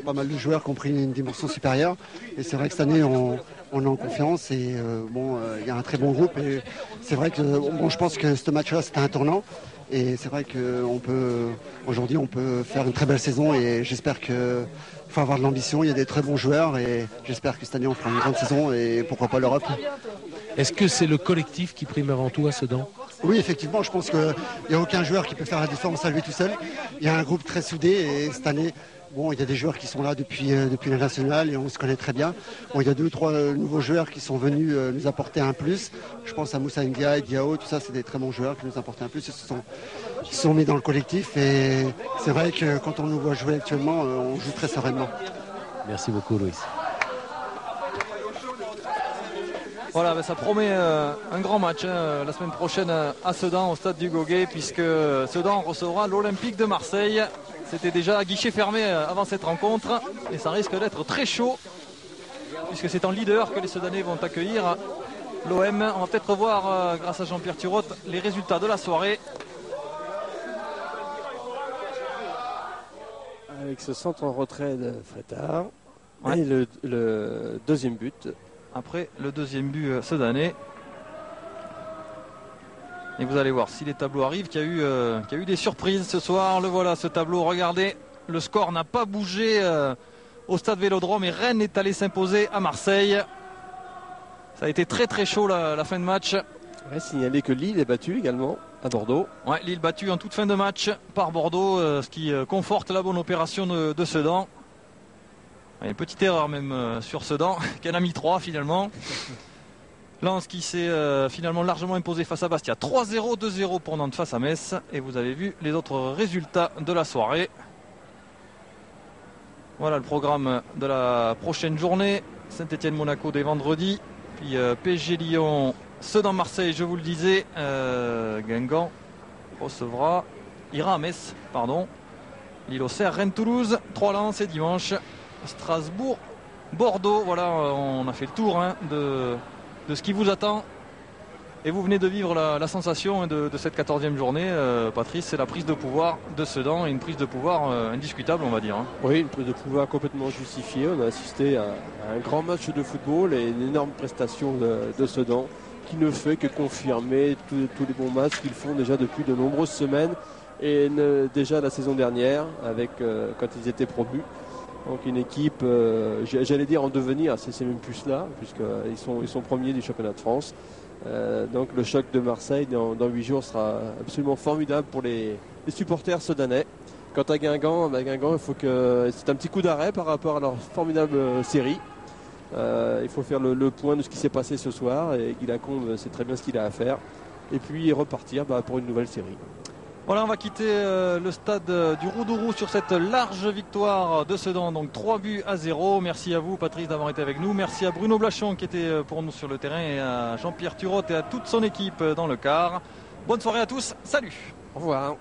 pas mal de joueurs qui ont pris une dimension supérieure. Et c'est vrai que cette année, on est en confiance et il y a un très bon groupe. Et c'est vrai que je pense que ce match-là, c'était un tournant. Et c'est vrai qu'aujourd'hui, on peut faire une très belle saison. Et j'espère qu'il faut avoir de l'ambition. Il y a des très bons joueurs. Et j'espère que cette année, on fera une grande saison. Et pourquoi pas l'Europe. Est-ce que c'est le collectif qui prime avant tout à Sedan ? Oui, effectivement, je pense qu'il n'y a aucun joueur qui peut faire la différence à lui tout seul. Il y a un groupe très soudé et cette année, il y a des joueurs qui sont là depuis la nationale et on se connaît très bien. Il y a 2 ou 3 nouveaux joueurs qui sont venus nous apporter un plus. Je pense à Moussa Ndiaye, Diao, tout ça, c'est des très bons joueurs qui nous apportent un plus. Ils se sont mis dans le collectif et c'est vrai que quand on nous voit jouer actuellement, on joue très sereinement. Merci beaucoup, Loïs. Voilà, ça promet un grand match la semaine prochaine à Sedan, au stade du Goguet, puisque Sedan recevra l'Olympique de Marseille. C'était déjà à guichet fermé avant cette rencontre, et ça risque d'être très chaud, puisque c'est en leader que les Sedanais vont accueillir l'OM. On va peut-être revoir, grâce à Jean-Pierre Turotte, les résultats de la soirée. Avec ce centre en retrait de Frétard, et le deuxième but. Après le deuxième but sedanais. Et vous allez voir si les tableaux arrivent qu'il y a eu des surprises ce soir. Le voilà, ce tableau, regardez, le score n'a pas bougé au stade Vélodrome et Rennes est allé s'imposer à Marseille. Ça a été très très chaud la fin de match. Signaler que Lille est battu également à Bordeaux. Lille battu en toute fin de match par Bordeaux, ce qui conforte la bonne opération de Sedan. Une petite erreur même sur Sedan, qui en a mis 3 finalement. Lens qui s'est finalement largement imposé face à Bastia. 3-0, 2-0 pour Nantes face à Metz. Et vous avez vu les autres résultats de la soirée. Voilà le programme de la prochaine journée. Saint-Etienne-Monaco dès vendredi. Puis PSG Lyon, Sedan-Marseille, je vous le disais. Guingamp ira à Metz, pardon. Lille-Auxerre, Rennes-Toulouse, 3 Lens et dimanche. Strasbourg, Bordeaux, voilà, on a fait le tour de ce qui vous attend. Et vous venez de vivre la sensation de cette 14e journée, Patrice, c'est la prise de pouvoir de Sedan et une prise de pouvoir indiscutable, on va dire. Oui, une prise de pouvoir complètement justifiée. On a assisté à un grand match de football et une énorme prestation de Sedan qui ne fait que confirmer tous les bons matchs qu'ils font déjà depuis de nombreuses semaines et déjà la saison dernière quand ils étaient promus. Donc une équipe, j'allais dire en devenir, c'est même plus cela, puisqu'ils sont premiers du championnat de France. Donc le choc de Marseille dans 8 jours sera absolument formidable pour les supporters sedanais. Quant à Guingamp, il faut que c'est un petit coup d'arrêt par rapport à leur formidable série. Il faut faire le point de ce qui s'est passé ce soir et Guy Lacombe sait très bien ce qu'il a à faire. Et puis repartir pour une nouvelle série. Voilà, on va quitter le stade du Roudourou sur cette large victoire de Sedan, donc 3-0. Merci à vous, Patrice, d'avoir été avec nous. Merci à Bruno Blachon qui était pour nous sur le terrain et à Jean-Pierre Turot et à toute son équipe dans le quart. Bonne soirée à tous, salut. Au revoir.